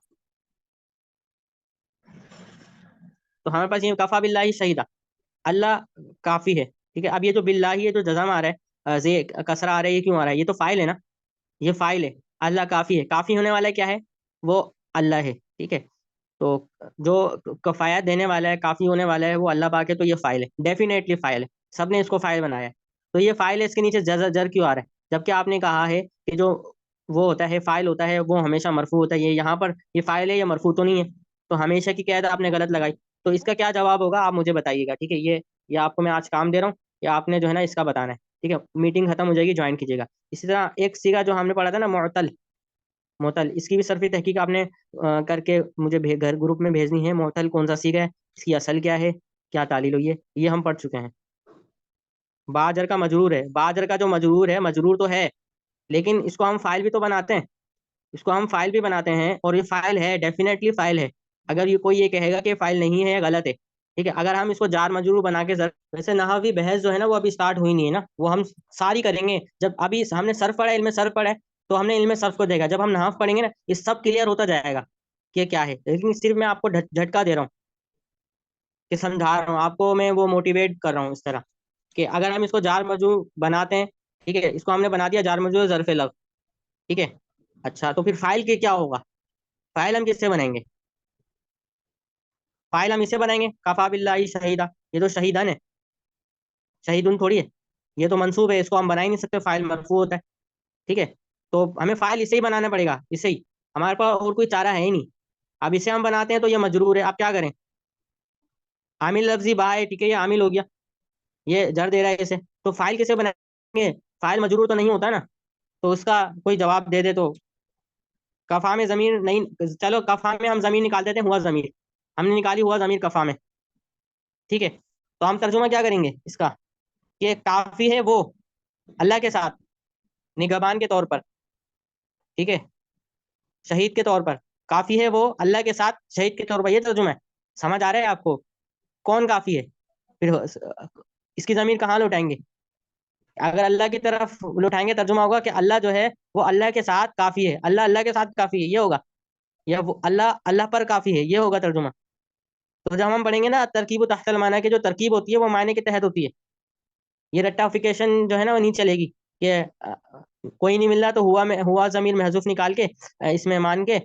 تو ہمارے پاس یہ کفا باللہ شہیدہ، اللہ کافی ہے، ٹھیک ہے؟ اب یہ جو باللہ ہے جو جزم آ رہا ہے، زی کسرہ آ رہا ہے، یہ کیوں آ رہا ہے؟ یہ تو فاعل ہے نا، یہ فاعل ہے، اللہ کافی ہے، کافی ہونے والا کیا ہے، وہ اللہ ہے، ٹھیک ہے؟ تو جو کفایت دینے والا ہے، کافی ہونے والا ہے وہ اللہ پاک ہے، تو یہ فاعل ہے، ڈیفینیٹلی فاعل ہے، سب نے اس کو فاعل بنایا ہے، تو یہ فاعل ہے، اس کے نیچے جر کیوں آ رہا ہے؟ جبکہ آپ نے کہا ہے کہ جو وہ ہوتا ہے فاعل ہوتا ہے وہ ہمیشہ مرفوع ہوتا ہے، یہ یہاں پر یہ فاعل ہے، یہ مرفوع تو نہیں ہے، تو ہمیشہ کی قید آپ نے غلط لگائی، تو اس کا کیا جواب ہوگا آپ مجھے بتائیے گا، ٹھیک ہے؟ یہ آپ کو میں آج کام دے رہا ہوں، یا آپ نے جو ہے نا اس کا بتانا ہے، ٹھیک ہے؟ میٹنگ ختم ہو جائے گی، جوائن کیجیے گا۔ اسی طرح ایک سیگا جو ہم نے پڑھا تھا نا، معتل، معتل، اس کی بھی صرفی تحقیق آپ نے کر کے مجھے گھر گروپ میں بھیجنی ہے، معتل کون سا سیگا ہے، اس کی اصل کیا ہے، کیا تعلیل ہوئی ہے، یہ ہم پڑھ چکے ہیں۔ باجر کا مجرور ہے، باجر کا جو مجرور ہے، مجرور تو ہے لیکن اس کو ہم فائل بھی تو بناتے ہیں، اس کو ہم فائل بھی بناتے ہیں، اور یہ فائل ہے، ڈیفینیٹلی فائل ہے، اگر یہ کوئی یہ کہے گا کہ فائل نہیں ہے، غلط ہے، ٹھیک ہے؟ اگر ہم اس کو جار مجرور بنا کے ویسے نحوی بحث جو ہے نا وہ ابھی سٹارٹ ہوئی نہیں ہے نا، وہ ہم ساری کریں گے جب ابھی ہم نے صرف پڑھا، علم صرف پڑھا ہے، تو ہم نے علم صرف کو دیکھا، جب ہم نحو پڑھیں گے نا یہ سب کلیئر ہوتا جائے گا کہ کیا ہے، لیکن صرف میں آپ کو جھٹکا دے رہا ہوں کہ سمجھا رہا ہوں آپ کو، میں وہ موٹیویٹ کر رہا ہوں اس طرح کہ اگر ہم اس کو جار مجرور بناتے ہیں، ٹھیک ہے؟ اس کو ہم نے بنا دیا جار مجرور ظرف لفظ، ٹھیک ہے؟ اچھا تو پھر فائل کے کیا ہوگا، فائل ہم کس سے بنائیں گے، فائل ہم اسے بنائیں گے کفا باللہ شہیدہ، یہ تو شہیدن ہے، شہیدن تھوڑی ہے، یہ تو منصوب ہے، اس کو ہم بنا ہی نہیں سکتے، فائل مرفوع ہوتا ہے، ٹھیک ہے؟ تو ہمیں فائل اسے ہی بنانا پڑے گا، اسے ہی، ہمارے پاس اور کوئی چارہ ہے ہی نہیں، اب اسے ہم بناتے ہیں تو یہ مجرور ہے، اب کیا کریں، عامل لفظی با ہے، ٹھیک ہے؟ یہ عامل ہو گیا، یہ جر دے رہا ہے اسے، تو فائل کیسے بنائیں گے، فائل مجرور تو نہیں ہوتا نا، تو اس کا کوئی جواب دے دے تو کفا میں ضمیر نہیں، چلو کفا میں ہم ضمیر نکال دیتے ہیں، ہوا ضمیر ہم نے نکالی، ہوا ضمیر کفا میں، ٹھیک ہے؟ تو ہم ترجمہ کیا کریں گے اس کا، کہ کافی ہے وہ اللہ کے ساتھ نگہبان کے طور پر، ٹھیک ہے؟ شہید کے طور پر، کافی ہے وہ اللہ کے ساتھ شہید کے طور پر، یہ ترجمہ ہے، سمجھ آ رہا ہے آپ کو، کون کافی ہے، پھر اس کی ضمیر کہاں لوٹائیں گے، اگر اللہ کی طرف لوٹائیں گے ترجمہ ہوگا کہ اللہ جو ہے وہ اللہ کے ساتھ کافی ہے، اللہ اللہ کے ساتھ کافی ہے، یہ ہوگا، یا وہ اللہ اللہ پر کافی ہے، یہ ہوگا ترجمہ۔ تو جب ہم پڑھیں گے نا ترکیب و تحت المعنی کی جو ترکیب ہوتی ہے وہ معنی کے تحت ہوتی ہے، یہ رٹافیکیشن جو ہے نا وہ نہیں چلے گی کہ کوئی نہیں مل رہا تو ہوا ضمیر محذوف نکال کے اس میں مان کے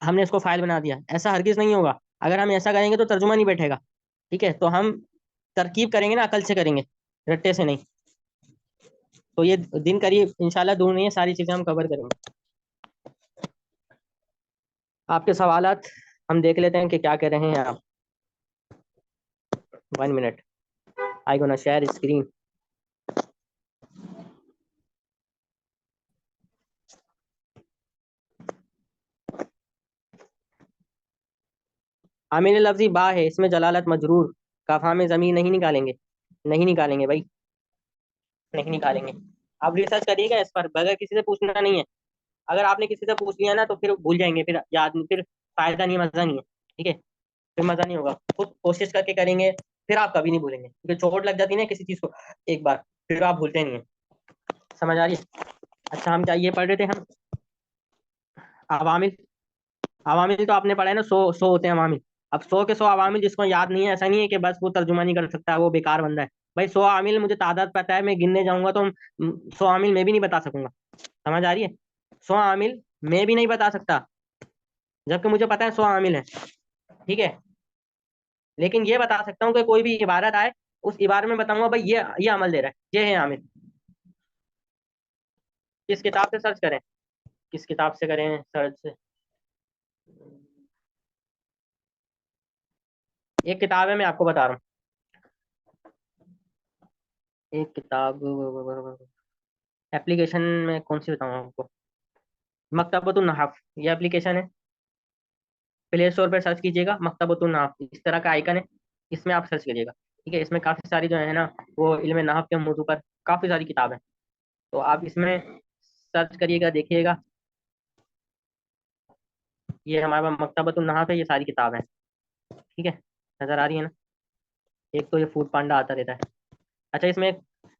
ہم نے اس کو فائل بنا دیا. ایسا ہرگز نہیں ہوگا. اگر ہم ایسا کریں گے تو ترجمہ نہیں بیٹھے گا. ٹھیک ہے, تو ہم ترکیب کریں گے نا, عقل سے کریں گے, رٹے سے نہیں. تو یہ دن قریب انشاءاللہ دور نہیں ہے, ساری چیزیں ہم کور کریں گے. آپ کے سوالات ہم دیکھ لیتے ہیں کہ کیا کہہ رہے ہیں آپ. 1 منٹ, آئی گونا شیئر اسکرین. عامل لفظی با ہے, اس میں جلالت مجرور, کافا میں ضمیر نہیں نکالیں گے, نہیں نکالیں گے بھائی, نہیں نکالیں گے. آپ ریسرچ کریے گا اس پر, بغیر کسی سے پوچھنا نہیں ہے. اگر آپ نے کسی سے پوچھ لیا نا تو پھر بھول جائیں گے, پھر یاد نہیں, پھر فائدہ نہیں, مزہ نہیں ہے. ٹھیک ہے, پھر مزہ نہیں ہوگا. خود کوشش کر کے کریں گے, پھر آپ کبھی نہیں بھولیں گے, کیونکہ چوٹ لگ جاتی ہے نا کسی چیز کو ایک بار, پھر آپ بھولتے نہیں ہیں. سمجھ آ رہی ہے؟ اچھا, ہم کیا یہ پڑھ رہے تھے ہم عوامل. عوامل تو آپ نے پڑھا ہے نا, 100 ہوتے ہیں عوامل. اب 100 کے 100 عوامل جس کو یاد نہیں ہے, ایسا نہیں ہے کہ بس وہ ترجمہ نہیں کر سکتا, وہ بیکار بندہ ہے. بھائی 100 عامل مجھے تعداد پتہ ہے, میں گننے جاؤں گا تو 100 عامل میں بھی نہیں بتا سکوں گا. سمجھ آ رہی ہے؟ 100 عامل میں بھی نہیں بتا سکتا, جبکہ مجھے پتا ہے 100 عامل ہیں. ٹھیک ہے, لیکن یہ بتا سکتا ہوں کہ کوئی بھی عبارت آئے, اس عبارت میں بتاؤں گا بھائی یہ عمل دے رہا ہے, یہ ہے عامل. کس کتاب سے سرچ کریں, کس کتاب سے کریں سرچ سے؟ ایک کتاب ہے, میں آپ کو بتا رہا ہوں. ایک کتاب اپلیکیشن میں کون سی بتاؤں آپ کو؟ مکتبۃ النحف, یہ اپلیکیشن ہے. پلے اسٹور پہ سرچ کیجیے گا مکتبۃ النحف, اس طرح کا آئیکن ہے, اس میں آپ سرچ کریے گا. ٹھیک ہے, اس میں کافی ساری جو ہے نا وہ علم نحو کے موضوع پر کافی ساری کتاب ہیں, تو آپ اس میں سرچ کریے گا, دیکھیے گا. یہ ہمارے پاس مکتبۃ النحف ہے, یہ ساری کتاب ہیں. ٹھیک ہے, نظر آ رہی ہے نا. ایک تو یہ فوڈ پانڈا آتا رہتا ہے. اچھا, اس میں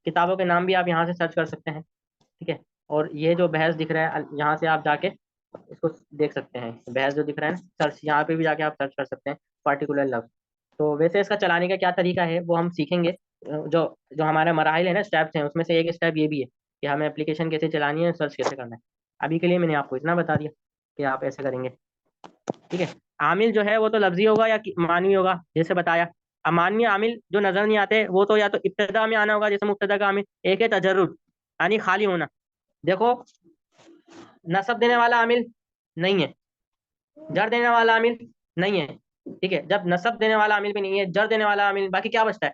کتابوں کے نام بھی آپ یہاں سے سرچ کر سکتے ہیں. ٹھیک ہے, اور یہ جو بحث دکھ رہا ہے یہاں سے آپ جا کے اس کو دیکھ سکتے ہیں. بحث جو دکھ رہا ہے نا, سرچ یہاں پہ بھی جا کے آپ سرچ کر سکتے ہیں پارٹیکولر لفظ. تو ویسے اس کا چلانے کا کیا طریقہ ہے وہ ہم سیکھیں گے. جو جو ہمارے مراحل ہیں نا, اسٹیپس ہیں, اس میں سے ایک اسٹیپ یہ بھی ہے کہ ہمیں اپلیکیشن کیسے چلانی ہے, سرچ کیسے کرنا ہے. ابھی کے لیے میں نے آپ کو اتنا بتا دیا کہ آپ ایسے کریں گے. ٹھیک ہے, عامل جو ہے وہ تو لفظی ہوگا یا معنوی ہوگا, جیسے بتایا. اب معنوی عامل جو نظر نہیں آتے وہ تو یا تو ابتدا میں آنا ہوگا, جیسے مبتدا کا عامل. ایک ہے تجرد, یعنی خالی ہونا. دیکھو, نصب دینے والا عامل نہیں ہے, جر دینے والا عامل نہیں ہے. ٹھیک ہے, جب نصب دینے والا عامل بھی نہیں ہے, جر دینے والا عامل, باقی کیا بچتا ہے؟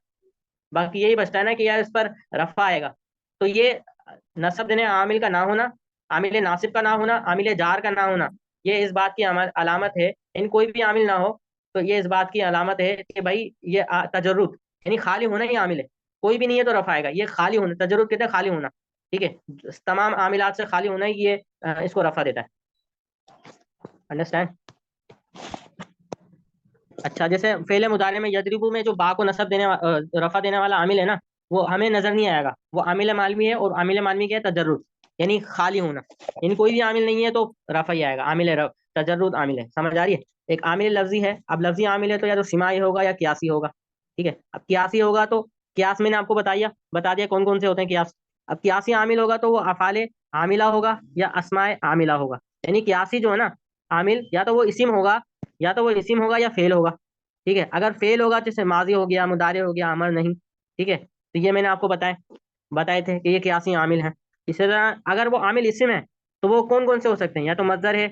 باقی یہی بچتا ہے نا کہ یار اس پر رفع آئے گا. تو یہ نصب دینے عامل کا نہ ہونا, عامل ناصب کا نہ ہونا, عامل جار کا نہ ہونا, یہ اس بات کی علامت ہے. ان کوئی بھی عامل نہ ہو تو یہ اس بات کی علامت ہے کہ بھائی یہ تجرد, یعنی خالی ہونا ہی عامل ہے. کوئی بھی نہیں ہے تو رفع آئے گا. یہ خالی ہونا, تجرد کہتے ہیں خالی ہونا. ٹھیک ہے, تمام عاملات سے خالی ہونا ہی یہ اس کو رفع دیتا ہے. انڈرسٹینڈ؟ اچھا, جیسے فعل مضارع میں یضربو میں جو با کو نصب دینے رفع دینے والا عامل ہے نا, وہ ہمیں نظر نہیں آئے گا. وہ عامل معنوی ہے, اور عامل معنوی کیا ہے؟ تجرد, یعنی خالی ہونا. یعنی کوئی بھی عامل نہیں ہے تو رفع ہی آئے گا. عامل تجرد عامل ہے. سمجھ آ رہی ہے؟ ایک عامل لفظی ہے. اب لفظی عامل ہے تو یا تو سماعی ہوگا یا قیاسی ہوگا. ٹھیک ہے, اب قیاسی ہوگا تو قیاس میں نے آپ کو بتا دیا کون کون سے ہوتے ہیں قیاس. اب قیاسی عامل ہوگا تو وہ افعال عاملہ ہوگا یا اسماء عاملہ ہوگا. یعنی قیاسی جو ہے نا عامل, یا تو وہ اسم ہوگا, یا تو وہ اسم ہوگا یا فعل ہوگا. ٹھیک ہے, اگر فعل ہوگا جیسے ماضی ہو گیا, مضارع ہو گیا, امر نہیں. ٹھیک ہے, تو یہ میں نے آپ کو بتائے تھے کہ یہ قیاسی عامل ہیں. اسی طرح اگر وہ عامل اسم ہے تو وہ کون کون سے ہو سکتے ہیں؟ یا تو مصدر ہے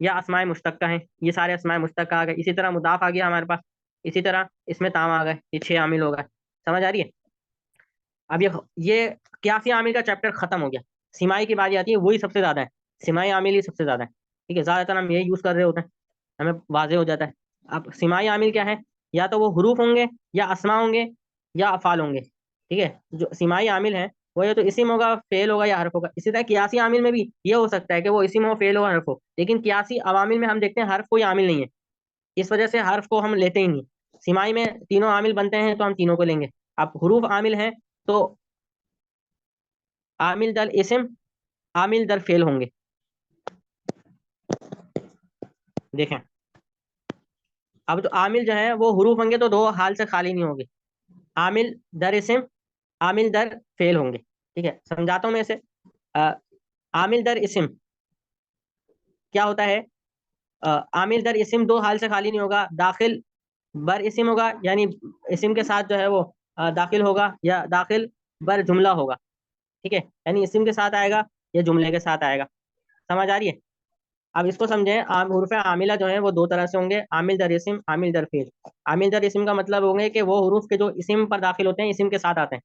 یا اسماء مشتقہ ہیں. یہ سارے اسماء مشتقہ آ گئے. اسی طرح مضاف آ گیا ہمارے پاس. اسی طرح اس میں تام آ گئے. یہ 6 عامل ہو گئے. سمجھ آ رہی ہے؟ اب یہ قیاسی عامل کا چیپٹر ختم ہو گیا. سمائی کی باری آتی ہے, وہی سب سے زیادہ ہے. سمائی عامل ہی سب سے زیادہ ہے. ٹھیک ہے, زیادہ تر ہم یہی یوز کر رہے ہوتے ہیں, ہمیں واضح ہو جاتا ہے. اب سمائی عامل کیا ہے؟ یا تو وہ حروف ہوں گے, یا اسماء ہوں گے, یا افعال ہوں گے. ٹھیک ہے, جو سمائی عامل ہیں وہ یا تو اسم ہوگا, فعل ہوگا, یا حرف ہوگا. اسی طرح قیاسی عامل میں بھی یہ ہو سکتا ہے کہ وہ اسم ہو, فعل ہو, حرف ہو. لیکن قیاسی عوامل میں ہم دیکھتے ہیں حرف کوئی عامل نہیں ہے, اس وجہ سے حرف کو ہم لیتے ہی نہیں. سمائی میں تینوں عامل بنتے ہیں تو ہم تینوں کو لیں گے. اب حروف عامل ہیں تو عامل در اسم, عامل در فعل ہوں گے. دیکھیں, اب جو عامل جو ہے وہ حروف ہوں گے تو دو حال سے خالی نہیں ہوں گے. عامل در اسم, عامل در فعل ہوں گے. ٹھیک ہے, سمجھاتا ہوں میں اسے. عامل در اسم کیا ہوتا ہے؟ عامل در اسم دو حال سے خالی نہیں ہوگا، داخل بر اسم ہوگا، یعنی اسم کے ساتھ جو ہے وہ داخل ہوگا، یا داخل بر جملہ ہوگا، ٹھیک ہے، یعنی اسم کے ساتھ آئے گا یا جملے کے ساتھ آئے گا. سمجھ آ رہی ہے؟ اب اس کو سمجھیں، حروف عاملہ جو ہیں وہ دو طرح سے ہوں گے، عامل در اسم، عامل در فعل. عامل در اسم کا مطلب ہوں گے کہ وہ حروف کے جو اسم پر داخل ہوتے ہیں، اسم کے ساتھ آتے ہیں،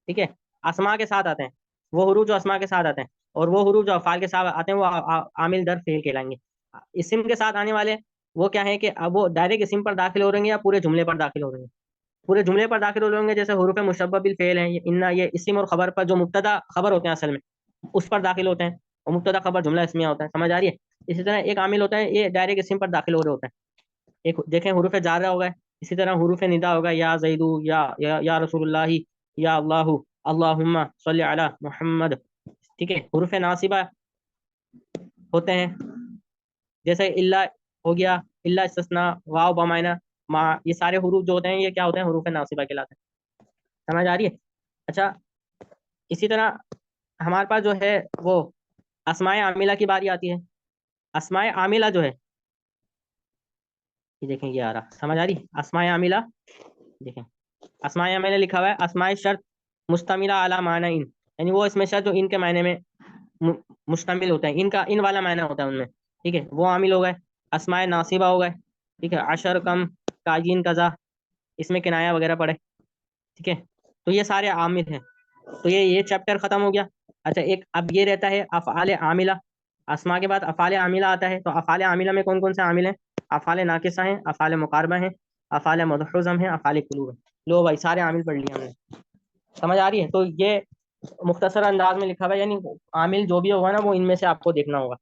ٹھیک ہے، اسما کے ساتھ آتے ہیں، وہ حروف جو اسما کے ساتھ آتے ہیں، اور وہ حروف جو افعال کے ساتھ آتے ہیں وہ عامل در فعل کہلائیں گے. اسم کے ساتھ آنے والے وہ کیا ہے کہ اب وہ ڈائریکٹ اسم پر داخل ہو رہیں گے یا پورے جملے پر داخل ہو رہیں گے؟ پورے جملے پر داخل ہو رہیں گے، جیسے حروف مشبہ بالفعل ہیں، یہ اسم اور خبر پر جو مبتدا خبر ہوتے ہیں اصل میں اس پر داخل ہوتے ہیں، اور مبتدا خبر جملہ اسمیہ ہوتا ہے. سمجھ آ رہی ہے؟ اسی طرح ایک عامل ہوتا ہے، یہ ڈائریکٹ اسم پر داخل ہو رہے ہوتے ہیں. ایک دیکھیں حروف جارہ ہوگا، اسی طرح حروف ندا ہوگا، یا زیدو، یا رسول اللہ، یا اللہ، اللہم صلی علی محمد، ٹھیک ہے. حروف ناصبہ ہوتے ہیں، جیسے اللہ ہو گیا، اللہ استثناء، واو بمعنی ما، یہ سارے حروف جو ہوتے ہیں یہ کیا ہوتے ہیں؟ حروف ناصبہ کہلاتے ہیں. سمجھ آ رہی ہے؟ اچھا، اسی طرح ہمارے پاس جو ہے وہ اسماء عاملہ کی باری آتی ہے. اسماء عاملہ جو ہے، یہ دیکھیں یہ آ رہا، سمجھ آ رہی؟ اسماء عاملہ دیکھیں، اسماء عاملہ لکھا ہوا ہے، اسماء شرط مشتملہ علی معنی ان، یعنی وہ اسم شرط جو ان کے معنی میں مشتمل ہوتا ہے، ان کا ان والا معنی ہوتا ہے ان میں، ٹھیک ہے، وہ عامل ہو گئے. اسماء ناصبہ ہو گئے، ٹھیک ہے، عشر، کم، کاجین، قضا، اس میں کنایا وغیرہ پڑھے، ٹھیک ہے. تو یہ سارے عامل ہیں. تو یہ چیپٹر ختم ہو گیا. اچھا، ایک اب یہ رہتا ہے افعال عاملہ. اسماء کے بعد افعال عاملہ آتا ہے. تو افعال عاملہ میں کون کون سے عامل ہیں؟ افعال ناقصہ ہیں، افعال مقاربہ ہیں، افعال مدحوظم ہیں، افعال قلوب ہیں. لو بھائی سارے عامل پڑھ لیے ہم نے. سمجھ آ رہی ہے؟ تو یہ مختصر انداز میں لکھا ہوا ہے، یعنی عامل جو بھی ہوگا نا وہ ان میں سے آپ کو دیکھنا ہوگا،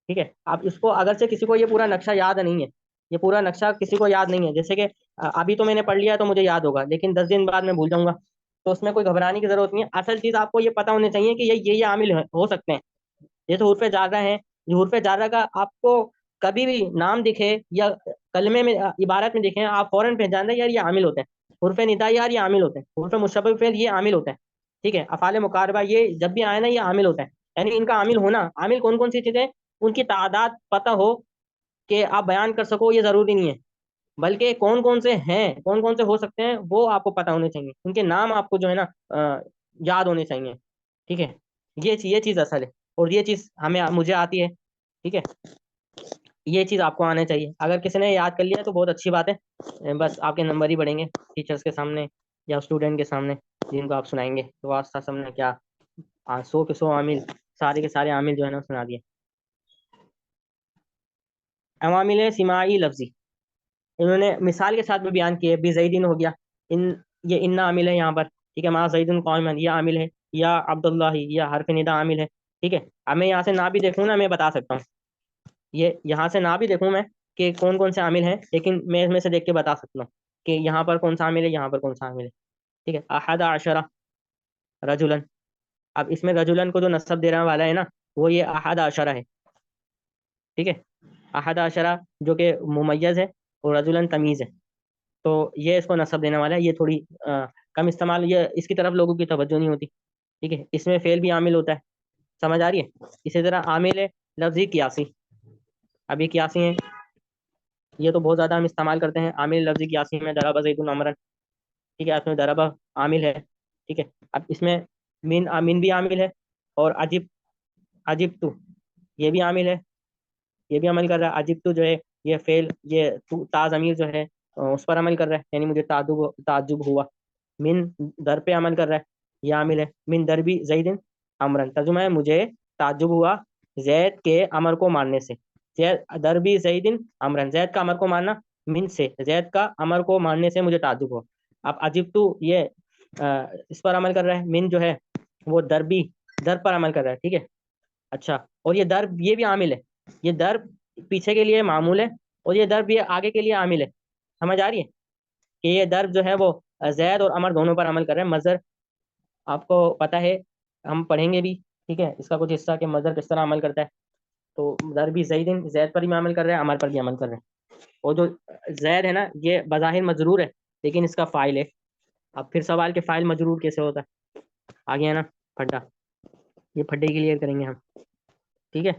ٹھیک ہے. اب اس کو اگرچہ کسی کو یہ پورا نقشہ یاد نہیں ہے، یہ پورا نقشہ کسی کو یاد نہیں ہے، جیسے کہ ابھی تو میں نے پڑھ لیا تو مجھے یاد ہوگا، لیکن 10 دن بعد میں بھول جاؤں گا، تو اس میں کوئی گھبرانے کی ضرورت نہیں ہے. اصل چیز آپ کو یہ پتہ ہونے چاہیے کہ یہ عامل ہو سکتے ہیں. جیسے حروف جارہ ہیں، حروف جارہ کا آپ کو کبھی بھی نام دکھے یا کلمے میں عبارت میں دکھیں، آپ فوراً پہچان دیں یار یہ عامل ہوتے ہیں. حروف ندا یار یہ عامل ہوتے ہیں، حروف مشبہ فعل یہ عامل ہوتے ہیں، ٹھیک ہے. افعال مقاربہ یہ جب بھی آئے نا یہ عامل ہوتا ہے. یعنی ان کا عامل ہونا، عامل کون کون سی چیزیں، ان کی تعداد پتہ ہو کہ آپ بیان کر سکو یہ ضروری نہیں ہے، بلکہ کون کون سے ہیں، کون کون سے ہو سکتے ہیں وہ آپ کو پتہ ہونے چاہیے. ان کے نام آپ کو جو ہے نا یاد ہونے چاہیے، ٹھیک ہے. یہ چیز اصل ہے، اور یہ چیز مجھے آتی ہے، ٹھیک ہے. یہ چیز آپ کو آنا چاہیے. اگر کسی نے یاد کر لیا تو بہت اچھی بات ہے، بس آپ کے نمبر ہی بڑھیں گے ٹیچرس کے سامنے یا اسٹوڈنٹ کے سامنے جن کو آپ سنائیں گے. تو واسطہ سب نے کیا 100 کے 100 عامل، سارے کے سارے عامل جو ہے نا سنا دیے. عوامل سماعی لفظی انہوں نے مثال کے ساتھ بھی بیان کیے. بھی زیدین ہو گیا، ان یہ ان عامل ہے یہاں پر، ٹھیک ہے. ما زیدن قائما یہ عامل ہے، یا عبداللہ یہ حرف ندا عامل ہے، ٹھیک ہے. اب میں یہاں سے نہ بھی دیکھوں نا میں بتا سکتا ہوں، یہ یہاں سے نہ بھی دیکھوں میں کہ کون کون سے عامل ہیں، لیکن میں اس میں سے دیکھ کے بتا سکتا ہوں کہ یہاں پر کون سا عامل ہے، یہاں پر کون سا عامل ہے، ٹھیک ہے. احد عشرہ رجلن، اب اس میں رجلن کو جو نسب دینے والا ہے نا وہ یہ احد عشرہ ہے، ٹھیک ہے. احد عشرہ جو کہ ممیز ہے اور رجلن تمیز ہے، تو یہ اس کو نسب دینے والا ہے. یہ تھوڑی کم استعمال، یہ اس کی طرف لوگوں کی توجہ نہیں ہوتی، ٹھیک ہے. اس میں فعل بھی عامل ہوتا ہے. سمجھ آ رہی ہے؟ اسی طرح عامل لفظی قیاسی، ابھی قیاسی ہیں یہ تو بہت زیادہ ہم استعمال کرتے ہیں. عامل لفظی قیاسی میں ضرب زید عمرا، ٹھیک ہے. اس میں ضرب عامل ہے، ٹھیک ہے. اب اس میں من بھی عامل ہے، اور عجب تو یہ بھی عامل ہے، یہ بھی عمل کر رہا ہے. عجب تو جو ہے یہ فعل، یہ تا ضمیر جو ہے اس پر عمل کر رہا ہے، یعنی مجھے تعجب ہوا. من در پہ عمل کر رہا ہے، یہ عامل ہے. من در بھی زید امرن، ترجمہ ہے مجھے تعجب ہوا زید کے امر کو ماننے سے. در بھی زید امرن، زید کا امر کو ماننا، من سے زید کا امر کو ماننے سے مجھے تعجب ہوا. اب عجب تو یہ اس پر عمل کر رہا ہے. من جو ہے وہ در پر عمل کر رہا ہے، ٹھیک ہے. اچھا، اور یہ در یہ بھی عامل ہے. یہ در پیچھے کے لیے معمول ہے، اور یہ در بھی آگے کے لیے عامل ہے. سمجھ آ رہی ہے کہ یہ در جو ہے وہ زید اور امر دونوں پر عمل کر رہے ہیں. مصدر آپ کو پتہ ہے، ہم پڑھیں گے بھی، ٹھیک ہے، اس کا کچھ حصہ کہ مصدر کس طرح عمل کرتا ہے. تو در بھی زید پر بھی عمل کر رہا ہے، امر پر بھی عمل کر رہے ہیں. اور جو زید ہے نا یہ بظاہر مجرور ہے، لیکن اس کا فاعل ہے. اب پھر سوال کہ فاعل مجرور کیسے ہوتا ہے، آگے ہے نا پھڈا. یہ پھڈے کلیئر کریں گے ہم، ٹھیک ہے.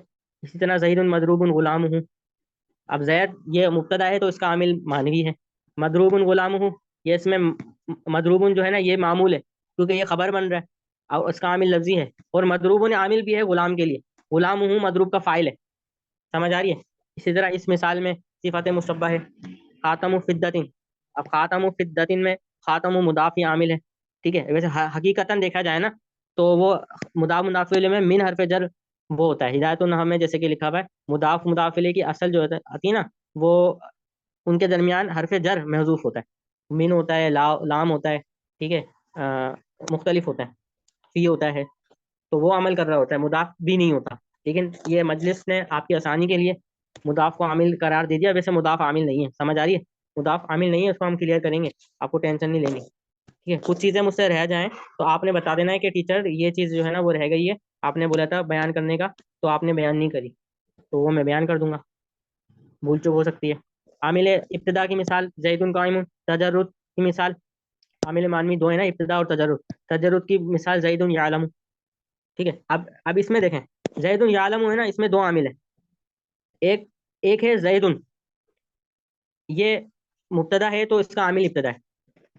اسی طرح زید مضروب غلام ہوں. اب زید یہ مبتدا ہے تو اس کا عامل مانوی ہے. مضروب غلام ہوں، یہ اس میں مضروب جو ہے نا یہ معمول ہے کیونکہ یہ خبر بن رہا ہے اور اس کا عامل لفظی ہے. اور مضروب عامل بھی ہے غلام کے لیے، غلام ہوں مضروب کا فاعل ہے. سمجھ آ رہی ہے؟ اسی طرح اس مثال میں صفت مشبہ ہے خاتم فدتن. اب خاتم فدتن میں خاتم مضاف عامل ہے، ٹھیک ہے. ویسے حقیقتاً دیکھا جائے نا تو وہ مضاف الیہ میں من حرف جر وہ ہوتا ہے. ہدایت النحو میں جیسے کہ لکھا ہوا ہے مضاف الیہ کی اصل جو آتی ہے نا وہ ان کے درمیان حرف جر محذوف ہوتا ہے. من ہوتا ہے، لام ہوتا ہے، ٹھیک ہے، مختلف ہوتا ہے، فی ہوتا ہے. تو وہ عمل کر رہا ہوتا ہے، مضاف بھی نہیں ہوتا. لیکن یہ مجلس نے آپ کی آسانی کے لیے مضاف کو عامل قرار دے دیا. ویسے مضاف عامل نہیں ہے، سمجھ آ رہی ہے؟ مضاف عامل نہیں ہے، اس کو ہم کلیئر کریں گے، آپ کو ٹینشن نہیں لینی. ٹھیک ہے، کچھ چیزیں مجھ سے رہ جائیں تو آپ نے بتا دینا ہے کہ ٹیچر یہ چیز جو ہے نا وہ رہ گئی ہے، آپ نے بولا تھا بیان کرنے کا تو آپ نے بیان نہیں کری، تو وہ میں بیان کر دوں گا، بھول چوک ہو سکتی ہے. عامل ابتدا کی مثال زید قائم. تجرد کی مثال عامل مانوی دو ہے نا، ابتدا اور تجرد. تجرد کی مثال زید یعلم. ٹھیک ہے. اب اس میں دیکھیں زید یعلم ہے نا، اس میں دو عامل ہیں. ایک ایک ہے زید، یہ مبتدا ہے تو اس کا عامل ابتدا ہے.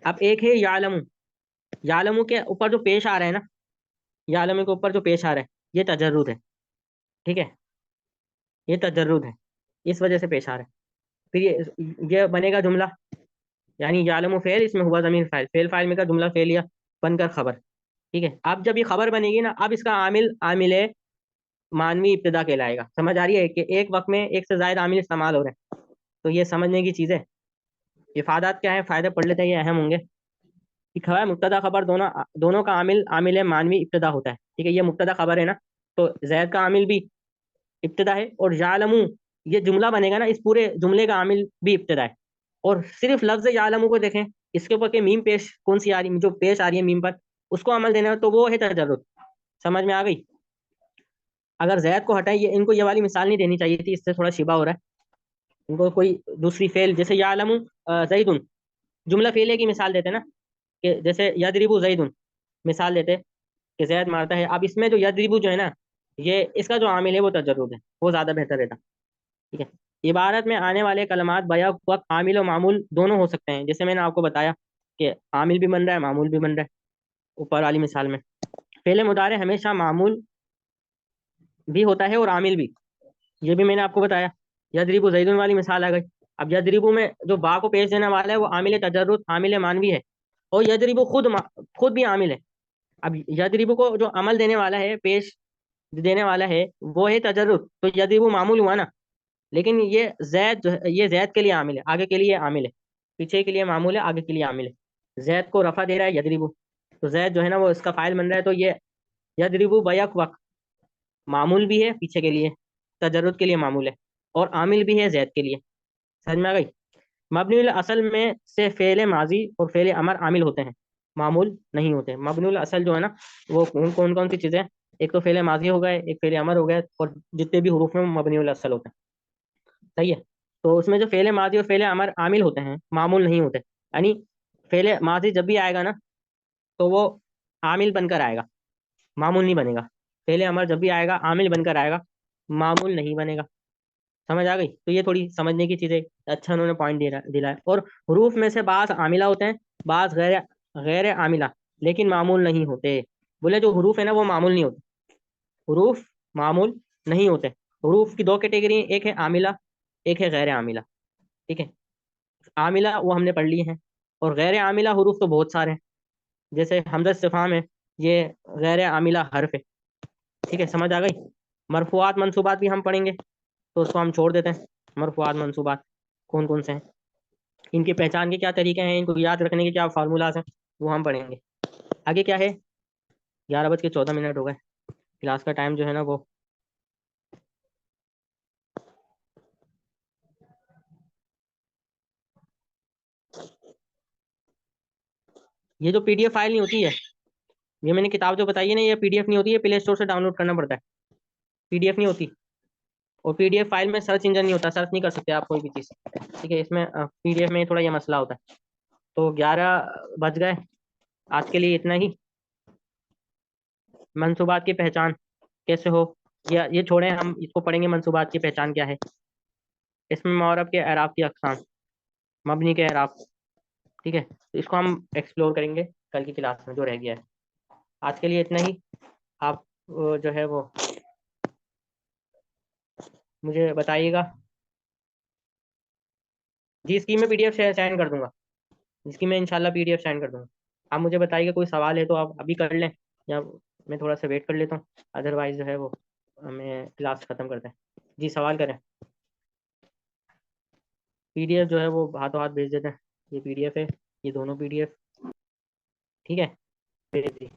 اب ایک ہے یعلم. یعلم کے اوپر جو پیش آ رہا ہے نا، یعلم کے اوپر جو پیش آ رہا ہے یہ تجرد ہے. ٹھیک ہے، یہ تجرد ہے، اس وجہ سے پیش آ رہا ہے. پھر یہ بنے گا جملہ، یعنی یعلم فعل، اس میں ہوا ضمیر فاعل، فعل فاعل میں کا جملہ فعلیہ بن کر خبر. ٹھیک ہے. اب جب یہ خبر بنے گی نا اب اس کا عامل مانوی ابتدا کہلائے گا. سمجھ آ رہی ہے کہ ایک وقت میں ایک سے زائد عامل استعمال ہو رہے ہیں، تو یہ سمجھنے کی چیز ہے. افادات کیا ہے، فائدے پڑھ لیتے ہیں، یہ اہم ہوں گے. خبر مبتدا خبر دونوں کا عامل مانوی ابتدا ہوتا ہے. ٹھیک ہے، یہ مبتدا خبر ہے نا تو زید کا عامل بھی ابتدا ہے، اور یعلم یہ جملہ بنے گا نا اس پورے جملے کا عامل بھی ابتدا ہے. اور صرف لفظ یعلم کو دیکھیں، اس کے اوپر کہ میم پیش کون سی آ رہی، جو پیش آ رہی ہے میم پر، اس کو عمل دینا ہے تو وہ ہے تجرد. سمجھ میں آ گئی؟ اگر زید کو ہٹائیں، ان کو یہ والی مثال نہیں دینی چاہیے تھی، اس سے تھوڑا شبہ ہو رہا ہے. ان کو کوئی دوسری فعل جیسے یعلم زید جملہ فعلیہ کی مثال دیتے نا، کہ جیسے یضرب زید مثال دیتے کہ زید مارتا ہے. اب اس میں جو یضرب جو ہے نا یہ اس کا جو عامل ہے وہ تجرد ہے، وہ زیادہ بہتر رہتا. ٹھیک ہے. عبارت میں آنے والے کلمات بیاں وقت عامل و معمول دونوں ہو سکتے ہیں، جیسے میں نے آپ کو بتایا کہ عامل بھی بن رہا ہے معمول بھی بن رہا ہے اوپر والی مثال میں. فعل مضارع ہمیشہ معمول بھی ہوتا ہے اور عامل بھی، یہ بھی میں نے آپ کو بتایا. یضرب زید والی مثال آ گئی. اب یضرب میں جو با کو پیش دینے والا ہے وہ عامل تجرد عامل مانوی ہے، اور یضرب خود بھی عامل ہے. اب یضرب کو جو عمل دینے والا ہے، پیش دینے والا ہے، وہ ہے تجرد، تو یضرب معمول ہوا نا. لیکن یہ زید جو ہے یہ زید کے لیے عامل ہے، آگے کے لیے عامل ہے، پیچھے کے لیے معمول ہے، آگے کے لیے عامل ہے. زید کو رفع دے رہا ہے یضرب، تو زید جو ہے نا وہ اس کا فاعل بن رہا ہے، تو یہ یضرب بیک وقت معمول بھی ہے پیچھے کے لیے، تجرد کے لیے معمول ہے، اور عامل بھی ہے زید کے لیے. سمجھ میں آ گئی؟ مبنی الاصل میں سے فعل ماضی اور فعل امر عامل ہوتے ہیں، معمول نہیں ہوتے. مبنی الاصل جو ہے نا وہ کون کون سی چیزیں، ایک تو فعل ماضی ہو گئے، ایک فعل امر ہو گئے، اور جتنے بھی حروف میں مبنی الاصل ہوتے ہیں. صحیح ہے. تو اس میں جو فعل ماضی اور فعل امر عامل ہوتے ہیں معمول نہیں ہوتے. یعنی فعل ماضی جب بھی آئے گا نا تو وہ عامل بن کر آئے گا، معمول نہیں بنے گا. فعل امر جب بھی آئے گا عامل بن کر آئے گا، معمول نہیں بنے گا. سمجھ آ گئی؟ تو یہ تھوڑی سمجھنے کی چیزیں، اچھا انہوں نے پوائنٹ دلا ہے. اور حروف میں سے بعض عاملہ ہوتے ہیں، بعض غیر عاملہ، لیکن معمول نہیں ہوتے. بولے جو حروف ہے نا وہ معمول نہیں ہوتے، حروف معمول نہیں ہوتے. حروف کی دو کیٹیگری ہیں، ایک ہے عاملہ، ایک ہے غیر عاملہ. ٹھیک ہے. عاملہ وہ ہم نے پڑھ لی ہیں، اور غیر عاملہ حروف تو بہت سارے ہیں، جیسے حمزہ استفہام ہے، یہ غیر عاملہ حرف ہے. ٹھیک ہے، سمجھ آ گئی؟ مرفوعات منصوبات بھی ہم پڑھیں گے، تو اس کو ہم چھوڑ دیتے ہیں. مرفوعات منصوبات کون کون سے ہیں، ان کی پہچان کے کیا طریقے ہیں، ان کو یاد رکھنے کے کیا فارمولاز ہیں، وہ ہم پڑھیں گے. آگے کیا ہے، 11:14 ہو گئے، کلاس کا ٹائم جو ہے نا وہ یہ جو پی ڈی ایف فائل نہیں ہوتی ہے، یہ میں نے کتاب جو بتائی ہے نا، یہ پی ڈی ایف نہیں ہوتی ہے، پلے اسٹور سے ڈاؤن لوڈ کرنا پڑتا ہے. پی ڈی ایف نہیں ہوتی، اور پی ڈی ایف فائل میں سرچ انجن نہیں ہوتا، سرچ نہیں کر سکتے آپ کوئی بھی چیز. ٹھیک ہے، اس میں پی ڈی ایف میں تھوڑا یہ مسئلہ ہوتا ہے. تو 11 بج گئے، آج کے لیے اتنا ہی. منصوبات کی پہچان کیسے ہو، یہ چھوڑیں، ہم اس کو پڑھیں گے منصوبات کی پہچان کیا ہے. اس میں معرب کے اعراب کی اقسام، مبنی کے اعراب. ٹھیک ہے، تو اس کو ہم ایکسپلور کریں گے کل کی کلاس میں جو رہ گیا ہے. آج کے لیے اتنا ہی. آپ جو ہے وہ مجھے بتائیے گا. جی اس کی میں پی ڈی ایف سینڈ کر دوں گا، اس کی میں انشاءاللہ پی ڈی ایف سینڈ کر دوں گا. آپ مجھے بتائیے گا کوئی سوال ہے تو آپ ابھی کر لیں، یا میں تھوڑا سا ویٹ کر لیتا ہوں. ادروائز جو ہے وہ ہمیں کلاس ختم کرتے ہیں. جی سوال کریں. پی ڈی ایف جو ہے وہ ہاتھوں ہاتھ بھیج دیتے ہیں. یہ پی ڈی ایف ہے، یہ دونوں پی ڈی ایف. ٹھیک ہے، بھیج دی.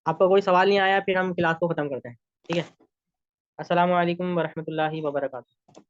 آپ کا کوئی سوال نہیں آیا پھر ہم کلاس کو ختم کرتے ہیں. ٹھیک ہے، السلام علیکم ورحمۃ اللہ وبرکاتہ.